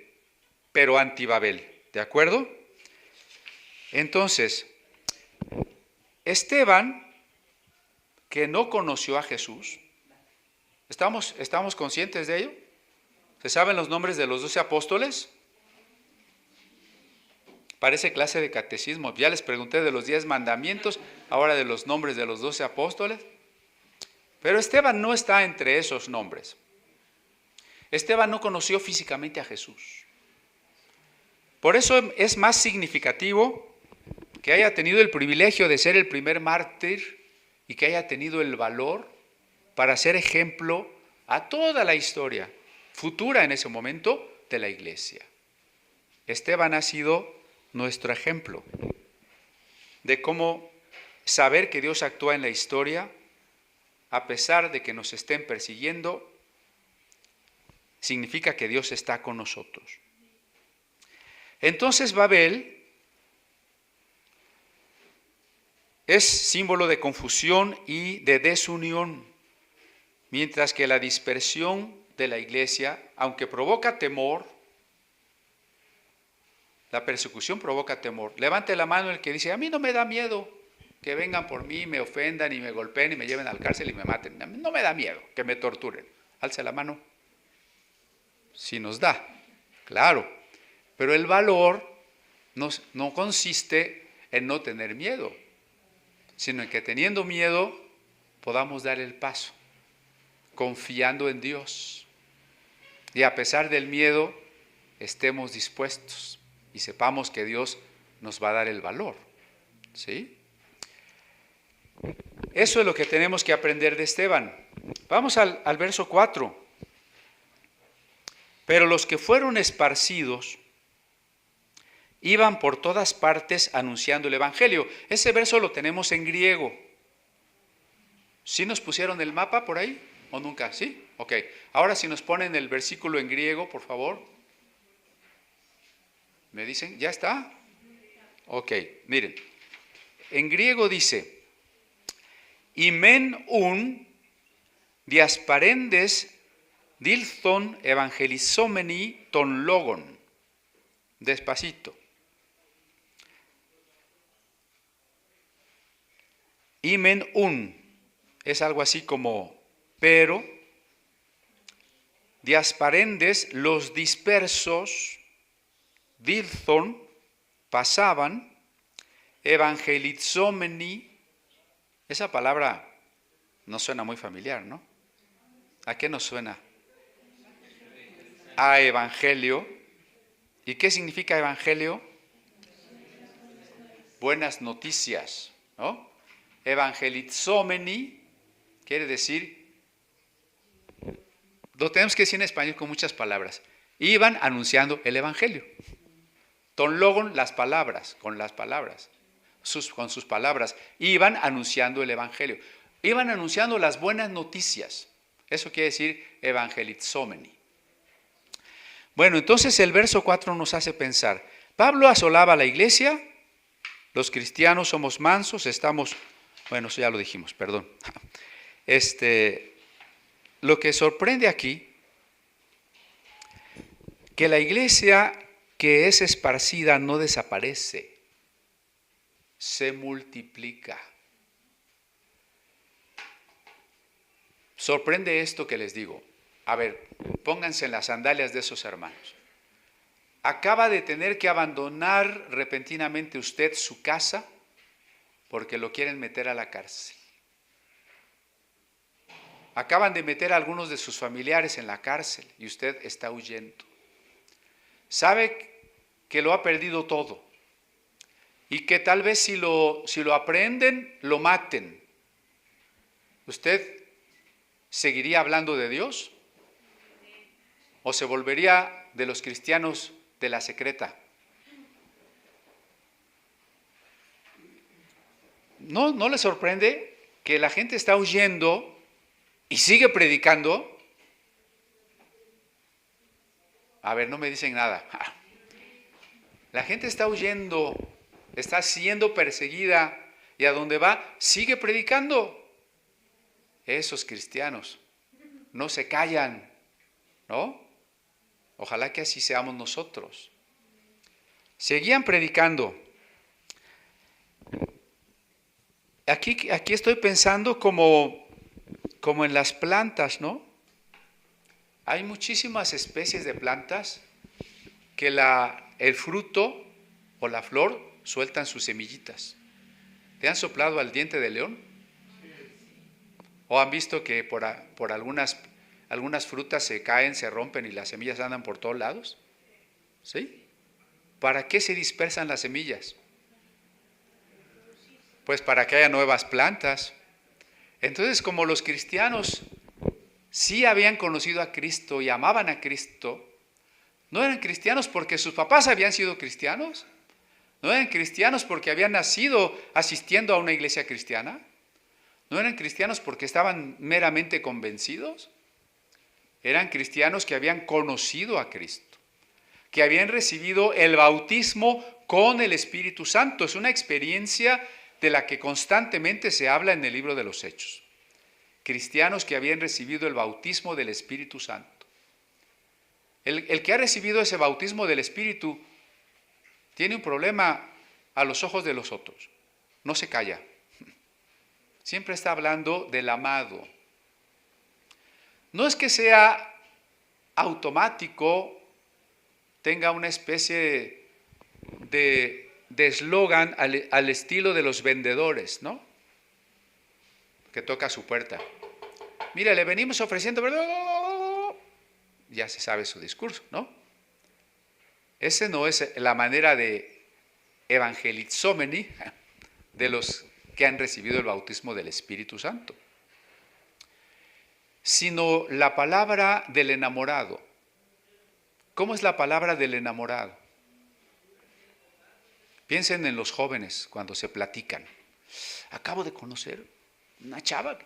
pero anti-Babel, ¿de acuerdo? Entonces, Esteban, que no conoció a Jesús, ¿estamos conscientes de ello? ¿Se saben los nombres de los 12 apóstoles? Parece clase de catecismo. Ya les pregunté de los 10 mandamientos, ahora de los nombres de los 12 apóstoles. Pero Esteban no está entre esos nombres. Esteban no conoció físicamente a Jesús. Por eso es más significativo que haya tenido el privilegio de ser el primer mártir y que haya tenido el valor para ser ejemplo a toda la historia futura en ese momento de la iglesia. Esteban ha sido nuestro ejemplo de cómo saber que Dios actúa en la historia a pesar de que nos estén persiguiendo, significa que Dios está con nosotros. Entonces Babel es símbolo de confusión y de desunión, mientras que la dispersión de la iglesia, aunque provoca temor, la persecución provoca temor. Levante la mano el que dice, a mí no me da miedo que vengan por mí, me ofendan y me golpeen y me lleven al cárcel y me maten. A mí no me da miedo que me torturen. Alce la mano. Sí nos da, claro. Pero el valor no consiste en no tener miedo, sino en que teniendo miedo podamos dar el paso, confiando en Dios. Y a pesar del miedo, estemos dispuestos y sepamos que Dios nos va a dar el valor. ¿Sí? Eso es lo que tenemos que aprender de Esteban. Vamos al verso 4. Pero los que fueron esparcidos iban por todas partes anunciando el evangelio. Ese verso lo tenemos en griego. ¿Sí nos pusieron el mapa por ahí o nunca? ¿Sí? Ok. Ahora si nos ponen el versículo en griego, por favor. ¿Me dicen? ¿Ya está? Ok, miren. En griego dice, Imen un diasparendes dilthon evangelizomeni ton logon. Despacito. Imen un es algo así como pero, diasparendes, los dispersos, dilthon, pasaban, evangelizomeni, esa palabra no suena muy familiar, ¿no? ¿A qué nos suena? A evangelio. ¿Y qué significa evangelio? Buenas noticias, ¿no? Evangelizomeni quiere decir, lo tenemos que decir en español con muchas palabras. Iban anunciando el evangelio. Ton logon, las palabras, con las palabras, con sus palabras. Iban anunciando el evangelio. Iban anunciando las buenas noticias. Eso quiere decir evangelizomeni. Bueno, entonces el verso 4 nos hace pensar. Pablo asolaba a la iglesia, los cristianos somos mansos, estamos, bueno, eso ya lo dijimos, perdón. Lo que sorprende aquí, que la iglesia que es esparcida no desaparece, se multiplica. Sorprende esto que les digo. A ver, pónganse en las sandalias de esos hermanos. Acaba de tener que abandonar repentinamente usted su casa porque lo quieren meter a la cárcel. Acaban de meter a algunos de sus familiares en la cárcel y usted está huyendo. Sabe que lo ha perdido todo y que tal vez si lo aprenden, lo maten. ¿Usted seguiría hablando de Dios? ¿O se volvería de los cristianos de la secreta? ¿No les sorprende que la gente está huyendo y sigue predicando? A ver, no me dicen nada. La gente está huyendo, está siendo perseguida y a donde va sigue predicando. Esos cristianos no se callan, ¿no? Ojalá que así seamos nosotros. Seguían predicando. Aquí estoy pensando como en las plantas, ¿no? Hay muchísimas especies de plantas que el fruto o la flor sueltan sus semillitas. ¿Te han soplado al diente de león? ¿O han visto que por algunas frutas se caen, se rompen y las semillas andan por todos lados? ¿Sí? ¿Para qué se dispersan las semillas? Pues para que haya nuevas plantas. Entonces, como los cristianos sí habían conocido a Cristo y amaban a Cristo, no eran cristianos porque sus papás habían sido cristianos, no eran cristianos porque habían nacido asistiendo a una iglesia cristiana, no eran cristianos porque estaban meramente convencidos, eran cristianos que habían conocido a Cristo, que habían recibido el bautismo con el Espíritu Santo. Es una experiencia de la que constantemente se habla en el libro de los Hechos. Cristianos que habían recibido el bautismo del Espíritu Santo. El que ha recibido ese bautismo del Espíritu tiene un problema a los ojos de los otros. No se calla. Siempre está hablando del amado. No es que sea automático, tenga una especie de eslogan al estilo de los vendedores, ¿no? Que toca a su puerta. Mira, le venimos ofreciendo, ya se sabe su discurso, ¿no? Ese no es la manera de evangelizomeni de los que han recibido el bautismo del Espíritu Santo, sino la palabra del enamorado. ¿Cómo es la palabra del enamorado? Piensen en los jóvenes cuando se platican. Acabo de conocer una chava,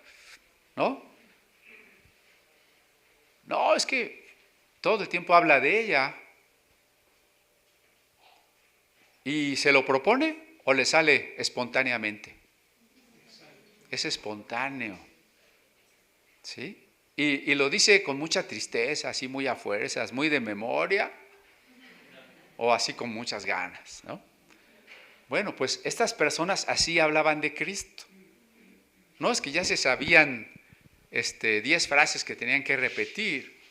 ¿no? No, es que todo el tiempo habla de ella. ¿Y se lo propone o le sale espontáneamente? Es espontáneo, ¿sí? Y lo dice con mucha tristeza, así muy a fuerzas, muy de memoria, o así con muchas ganas, ¿no? Bueno, pues estas personas así hablaban de Cristo. No es que ya se sabían 10 frases que tenían que repetir.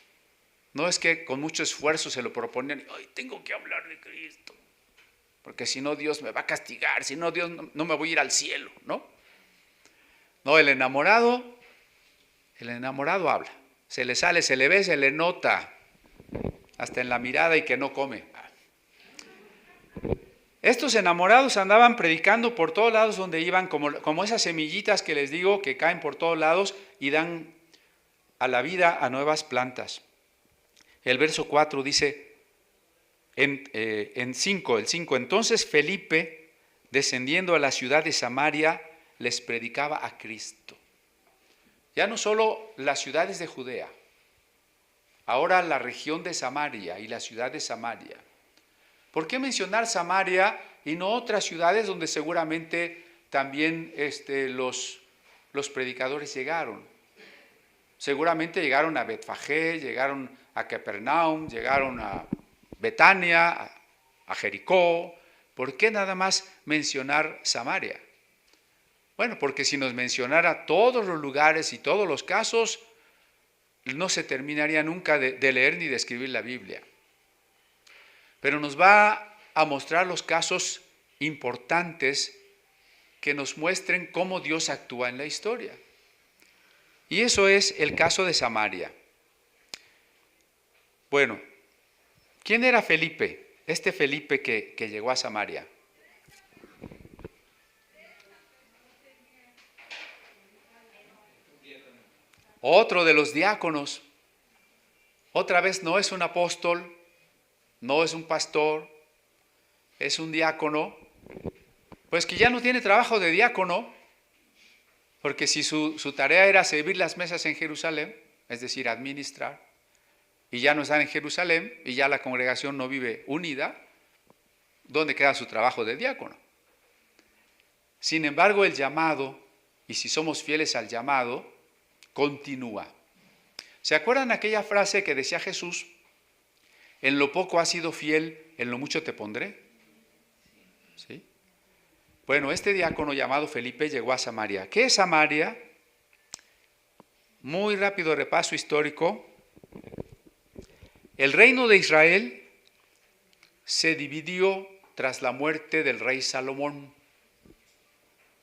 No es que con mucho esfuerzo se lo proponían. Ay, tengo que hablar de Cristo, porque si no Dios me va a castigar, si no Dios no me voy a ir al cielo, ¿no? No, el enamorado habla. Se le sale, se le ve, se le nota, hasta en la mirada y que no come. Estos enamorados andaban predicando por todos lados donde iban, como esas semillitas que les digo que caen por todos lados y dan a la vida a nuevas plantas. El verso 4 dice, el 5, entonces Felipe, descendiendo a la ciudad de Samaria, les predicaba a Cristo. Ya no solo las ciudades de Judea, ahora la región de Samaria y la ciudad de Samaria. ¿Por qué mencionar Samaria y no otras ciudades donde seguramente también los predicadores llegaron? Seguramente llegaron a Betfagé, llegaron a Capernaum, llegaron a Betania, a Jericó. ¿Por qué nada más mencionar Samaria? Bueno, porque si nos mencionara todos los lugares y todos los casos, no se terminaría nunca de leer ni de escribir la Biblia. Pero nos va a mostrar los casos importantes que nos muestren cómo Dios actúa en la historia. Y eso es el caso de Samaria. Bueno, ¿quién era Felipe? Este Felipe que llegó a Samaria. Otro de los diáconos. Otra vez no es un apóstol, no es un pastor, es un diácono, pues que ya no tiene trabajo de diácono, Porque si su tarea era servir las mesas en Jerusalén, es decir, administrar, y ya no están en Jerusalén, y ya la congregación no vive unida, ¿dónde queda su trabajo de diácono? Sin embargo, el llamado, y si somos fieles al llamado, continúa. ¿Se acuerdan aquella frase que decía Jesús? En lo poco has sido fiel, en lo mucho te pondré. ¿Sí? Bueno, este diácono llamado Felipe llegó a Samaria. ¿Qué es Samaria? Muy rápido repaso histórico. El reino de Israel se dividió tras la muerte del rey Salomón.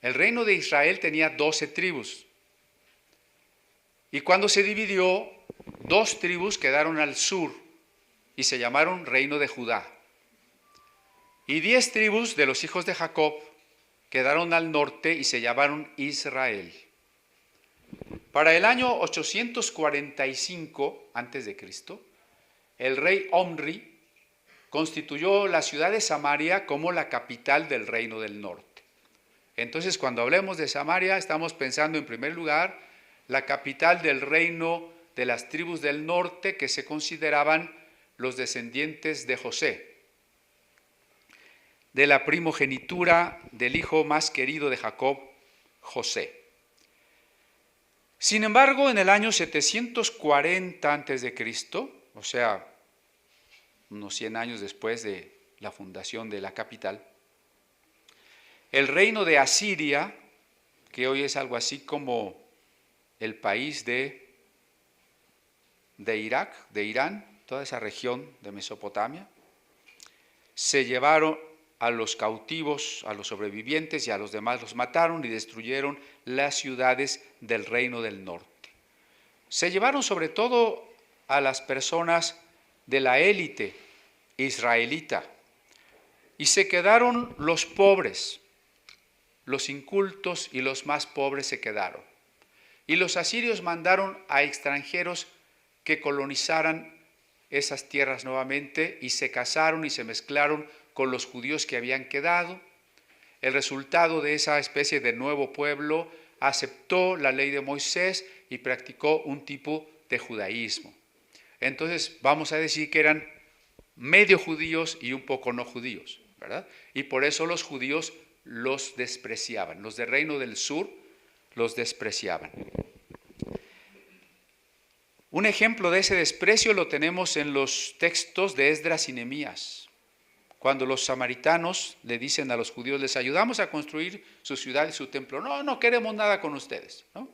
El reino de Israel tenía 12 tribus. Y cuando se dividió, 2 tribus quedaron al sur y se llamaron reino de Judá. Y 10 tribus de los hijos de Jacob quedaron al norte y se llamaron Israel. Para el año 845 a.C., el rey Omri constituyó la ciudad de Samaria como la capital del reino del norte. Entonces, cuando hablemos de Samaria, estamos pensando en primer lugar la capital del reino de las tribus del norte que se consideraban los descendientes de José, de la primogenitura del hijo más querido de Jacob, José. Sin embargo, en el año 740 a.C., o sea, unos 100 años después de la fundación de la capital, el reino de Asiria, que hoy es algo así como el país de Irak, de Irán, toda esa región de Mesopotamia, se llevaron a los cautivos, a los sobrevivientes y a los demás los mataron y destruyeron las ciudades del reino del norte. Se llevaron sobre todo a las personas de la élite israelita y se quedaron los pobres, los incultos y los más pobres se quedaron. Y los asirios mandaron a extranjeros que colonizaran esas tierras nuevamente y se casaron y se mezclaron con los judíos que habían quedado. El resultado de esa especie de nuevo pueblo aceptó la ley de Moisés y practicó un tipo de judaísmo. Entonces vamos a decir que eran medio judíos y un poco no judíos, ¿verdad? Y por eso los judíos los despreciaban, los del reino del sur los despreciaban. Un ejemplo de ese desprecio lo tenemos en los textos de Esdras y Nehemías. Cuando los samaritanos le dicen a los judíos, les ayudamos a construir su ciudad y su templo. No, no queremos nada con ustedes, ¿no?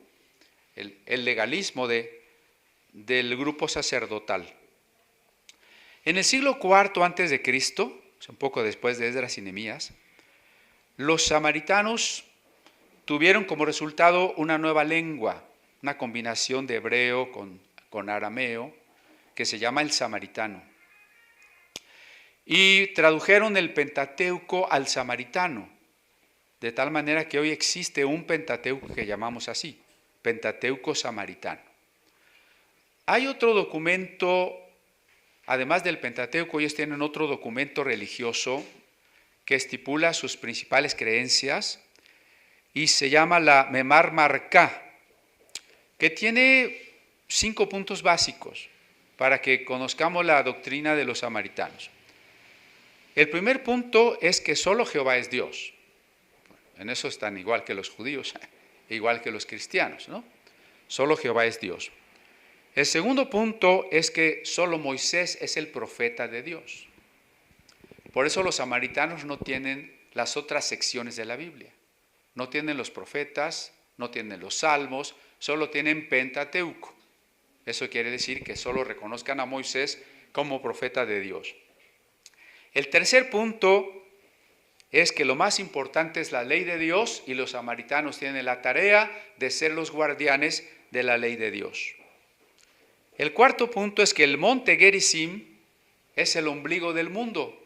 El legalismo del grupo sacerdotal. En el siglo IV a.C., un poco después de Esdras y Nehemías, los samaritanos tuvieron como resultado una nueva lengua, una combinación de hebreo con arameo, que se llama el samaritano. Y tradujeron el Pentateuco al samaritano, de tal manera que hoy existe un Pentateuco que llamamos así, Pentateuco samaritano. Hay otro documento, además del Pentateuco, ellos tienen otro documento religioso que estipula sus principales creencias y se llama la Memar Marcá, que tiene 5 puntos básicos para que conozcamos la doctrina de los samaritanos. El primer punto es que solo Jehová es Dios. En eso están igual que los judíos, igual que los cristianos, ¿no? Solo Jehová es Dios. El segundo punto es que solo Moisés es el profeta de Dios. Por eso los samaritanos no tienen las otras secciones de la Biblia. No tienen los profetas, no tienen los salmos, solo tienen Pentateuco. Eso quiere decir que solo reconozcan a Moisés como profeta de Dios. El tercer punto es que lo más importante es la ley de Dios y los samaritanos tienen la tarea de ser los guardianes de la ley de Dios. El cuarto punto es que el monte Gerizim es el ombligo del mundo.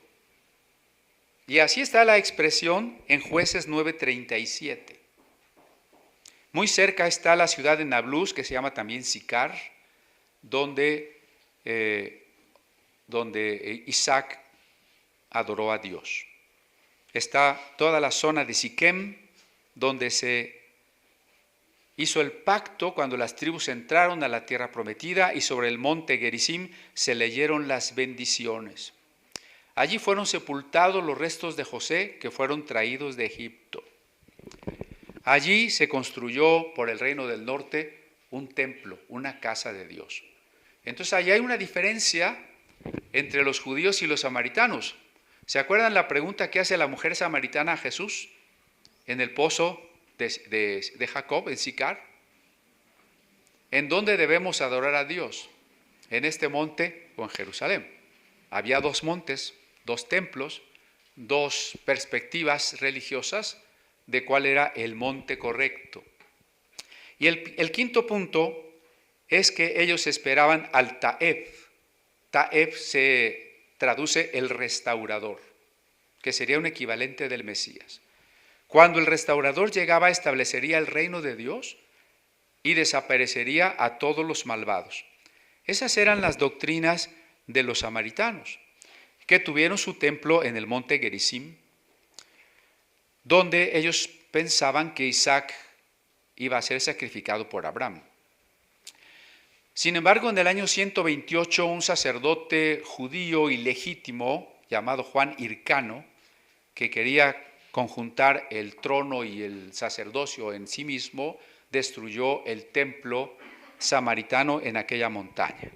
Y así está la expresión en Jueces 9:37. Muy cerca está la ciudad de Nablus, que se llama también Sicar, donde Isaac adoró a Dios. Está toda la zona de Siquem, donde se hizo el pacto cuando las tribus entraron a la tierra prometida y sobre el monte Gerizim se leyeron las bendiciones. Allí fueron sepultados los restos de José que fueron traídos de Egipto. Allí se construyó por el reino del norte un templo, una casa de Dios. Entonces allí hay una diferencia entre los judíos y los samaritanos. ¿Se acuerdan la pregunta que hace la mujer samaritana a Jesús en el pozo de Jacob, en Sicar? ¿En dónde debemos adorar a Dios? ¿En este monte o en Jerusalén? Había dos montes, dos templos, dos perspectivas religiosas de cuál era el monte correcto. Y el quinto punto es que ellos esperaban al Taeb. Taeb se traduce el restaurador, que sería un equivalente del Mesías. Cuando el restaurador llegaba, establecería el reino de Dios y desaparecería a todos los malvados. Esas eran las doctrinas de los samaritanos, que tuvieron su templo en el monte Gerizim, donde ellos pensaban que Isaac iba a ser sacrificado por Abraham. Sin embargo, en el año 128, un sacerdote judío ilegítimo llamado Juan Hircano, que quería conjuntar el trono y el sacerdocio en sí mismo, destruyó el templo samaritano en aquella montaña.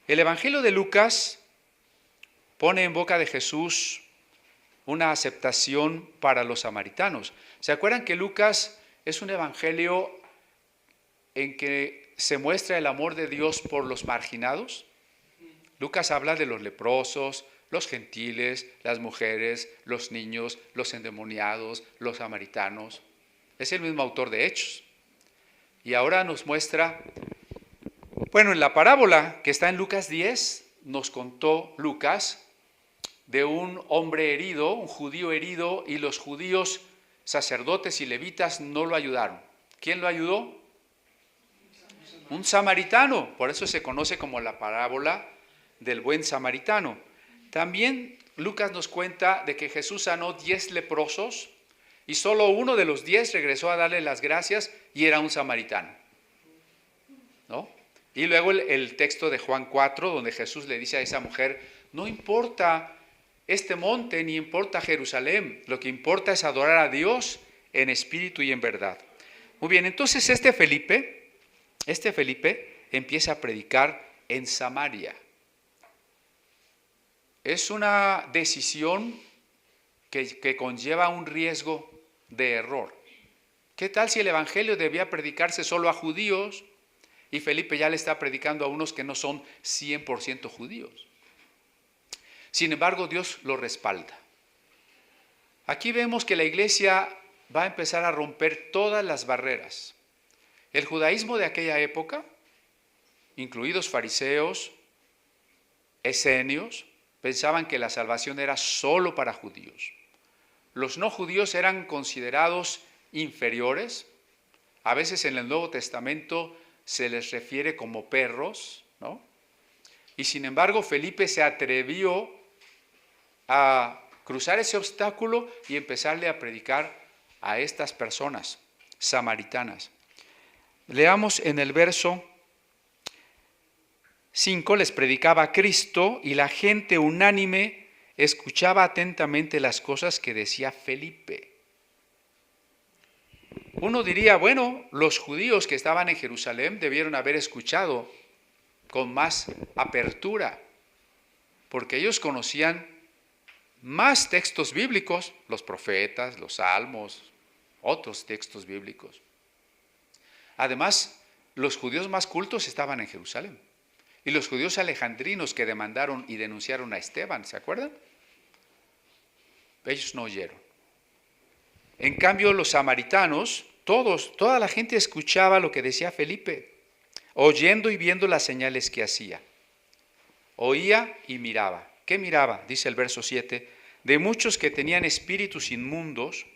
El Evangelio de Lucas pone en boca de Jesús una aceptación para los samaritanos. ¿Se acuerdan que Lucas es un evangelio en que se muestra el amor de Dios por los marginados? Lucas habla de los leprosos, los gentiles, las mujeres, los niños, los endemoniados, los samaritanos. Es el mismo autor de Hechos. Y ahora nos muestra, bueno, en la parábola que está en Lucas 10, nos contó Lucas de un hombre herido, un judío herido, y los judíos sacerdotes y levitas no lo ayudaron. ¿Quién lo ayudó? Un samaritano. Por eso se conoce como la parábola del buen samaritano. También Lucas nos cuenta de que Jesús sanó 10 leprosos y solo uno de los 10 regresó a darle las gracias y era un samaritano, ¿no? Y luego el texto de Juan 4, donde Jesús le dice a esa mujer, no importa este monte ni importa Jerusalén, lo que importa es adorar a Dios en espíritu y en verdad. Muy bien, entonces este Felipe empieza a predicar en Samaria. Es una decisión que conlleva un riesgo de error. ¿Qué tal si el evangelio debía predicarse solo a judíos y Felipe ya le está predicando a unos que no son 100% judíos? Sin embargo, Dios lo respalda. Aquí vemos que la iglesia va a empezar a romper todas las barreras. El judaísmo de aquella época, incluidos fariseos, esenios, pensaban que la salvación era solo para judíos. Los no judíos eran considerados inferiores. A veces en el Nuevo Testamento se les refiere como perros, ¿no? Y sin embargo, Felipe se atrevió a cruzar ese obstáculo y empezarle a predicar a estas personas samaritanas. Leamos en el verso 5, les predicaba a Cristo y la gente unánime escuchaba atentamente las cosas que decía Felipe. Uno diría, bueno, los judíos que estaban en Jerusalén debieron haber escuchado con más apertura, porque ellos conocían más textos bíblicos, los profetas, los salmos, otros textos bíblicos. Además, los judíos más cultos estaban en Jerusalén. Y los judíos alejandrinos que demandaron y denunciaron a Esteban, ¿se acuerdan? Ellos no oyeron. En cambio, los samaritanos, toda la gente escuchaba lo que decía Felipe, oyendo y viendo las señales que hacía. Oía y miraba. ¿Qué miraba? Dice el verso 7. De muchos que tenían espíritus inmundos,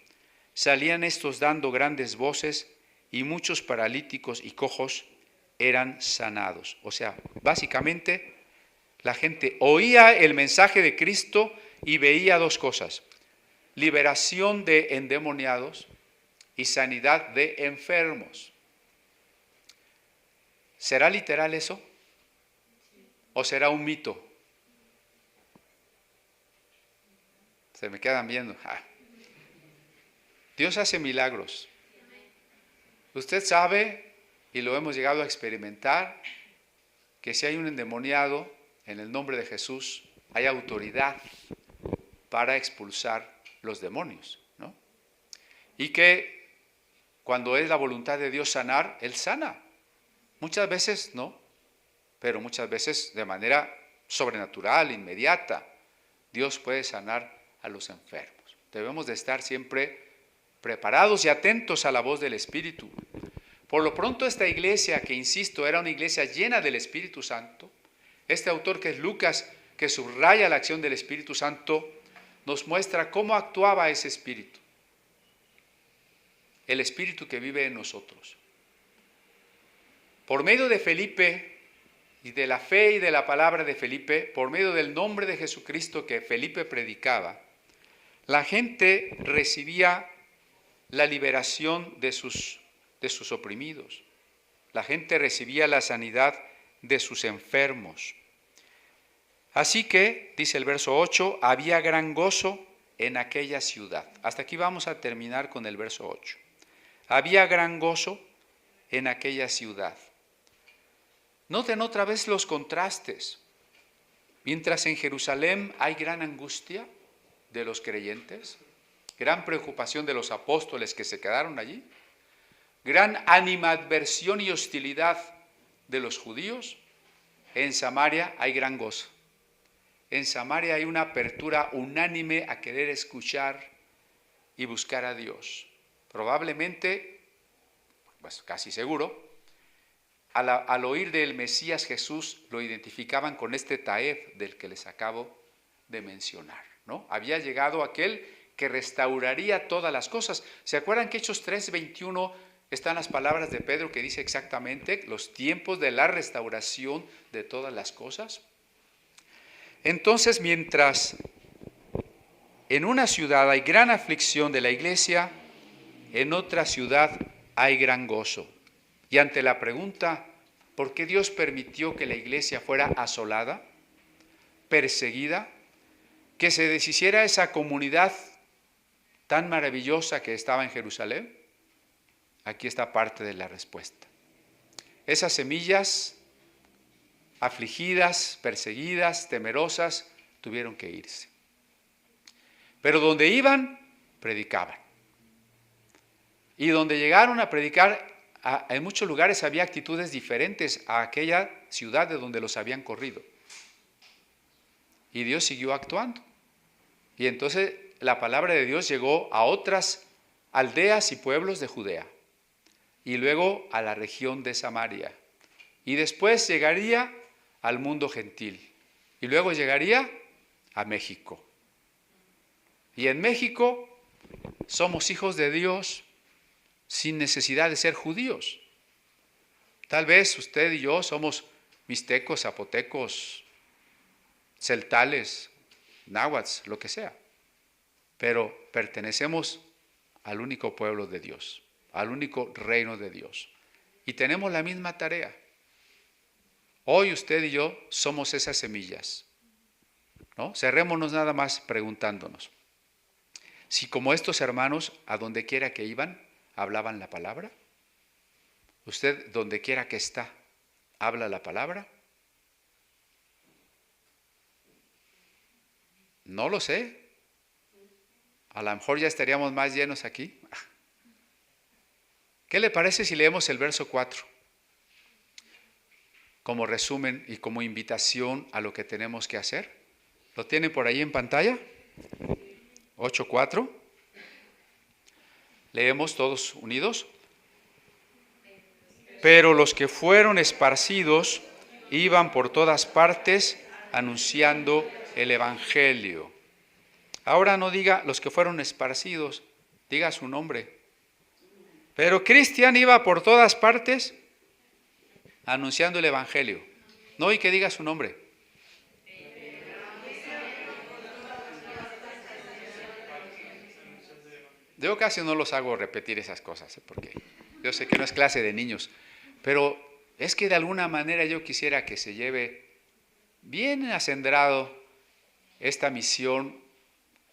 salían estos dando grandes voces y muchos paralíticos y cojos eran sanados. O sea, básicamente la gente oía el mensaje de Cristo y veía dos cosas: liberación de endemoniados y sanidad de enfermos. ¿Será literal eso? ¿O será un mito? Se me quedan viendo. Dios hace milagros. Usted sabe, y lo hemos llegado a experimentar, que si hay un endemoniado, en el nombre de Jesús, hay autoridad para expulsar los demonios, ¿no? Y que cuando es la voluntad de Dios sanar, Él sana. Muchas veces no, pero muchas veces de manera sobrenatural, inmediata, Dios puede sanar a los enfermos. Debemos de estar siempre preparados y atentos a la voz del Espíritu. Por lo pronto esta iglesia, que insisto, era una iglesia llena del Espíritu Santo, este autor que es Lucas, que subraya la acción del Espíritu Santo, nos muestra cómo actuaba ese Espíritu. El Espíritu que vive en nosotros. Por medio de Felipe y de la fe y de la palabra de Felipe, por medio del nombre de Jesucristo que Felipe predicaba, la gente recibía la liberación de sus oprimidos. La gente recibía la sanidad de sus enfermos. Así que, dice el verso 8, había gran gozo en aquella ciudad. Hasta aquí vamos a terminar con el verso 8. Había gran gozo en aquella ciudad. Noten otra vez los contrastes. Mientras en Jerusalén hay gran angustia de los creyentes, gran preocupación de los apóstoles que se quedaron allí, gran animadversión y hostilidad de los judíos, en Samaria hay gran gozo. En Samaria hay una apertura unánime a querer escuchar y buscar a Dios. Probablemente, pues casi seguro, al oír del Mesías Jesús lo identificaban con este Taef del que les acabo de mencionar, ¿no? Había llegado aquel que restauraría todas las cosas. ¿Se acuerdan que Hechos 3:21 están las palabras de Pedro que dice exactamente los tiempos de la restauración de todas las cosas? Entonces, mientras en una ciudad hay gran aflicción de la iglesia, en otra ciudad hay gran gozo. Y ante la pregunta, ¿por qué Dios permitió que la iglesia fuera asolada, perseguida, que se deshiciera esa comunidad tan maravillosa que estaba en Jerusalén? Aquí está parte de la respuesta. Esas semillas afligidas, perseguidas, temerosas, tuvieron que irse. Pero donde iban, predicaban. Y donde llegaron a predicar, en muchos lugares había actitudes diferentes a aquella ciudad de donde los habían corrido. Y Dios siguió actuando. Y entonces la palabra de Dios llegó a otras aldeas y pueblos de Judea. Y luego a la región de Samaria. Y después llegaría al mundo gentil. Y luego llegaría a México. Y en México somos hijos de Dios sin necesidad de ser judíos. Tal vez usted y yo somos mixtecos, zapotecos, celtales, náhuatl, lo que sea. Pero pertenecemos al único pueblo de Dios, al único reino de Dios. Y tenemos la misma tarea. Hoy usted y yo somos esas semillas, ¿no? Cerrémonos nada más preguntándonos. Si como estos hermanos, a donde quiera que iban, hablaban la palabra. Usted, donde quiera que está, ¿habla la palabra? No lo sé. A lo mejor ya estaríamos más llenos aquí. ¿Qué le parece si leemos el verso 4? Como resumen y como invitación a lo que tenemos que hacer. ¿Lo tienen por ahí en pantalla? 8:4. Leemos todos unidos. Pero los que fueron esparcidos iban por todas partes anunciando el evangelio. Ahora no diga los que fueron esparcidos, diga su nombre. Pero Cristian iba por todas partes anunciando el evangelio. No oí que diga su nombre. Yo casi no los hago repetir esas cosas, porque yo sé que no es clase de niños, pero Es que de alguna manera yo quisiera que se lleve bien acendrado esta misión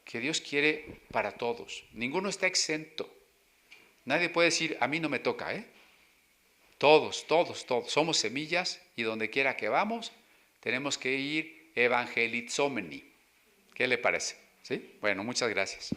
que Dios quiere para todos. Ninguno está exento. Nadie puede decir, a mí no me toca, ¿eh? Todos somos semillas y donde quiera que vamos tenemos que ir evangelizomeni. ¿Qué le parece? ¿Sí? Bueno, muchas gracias.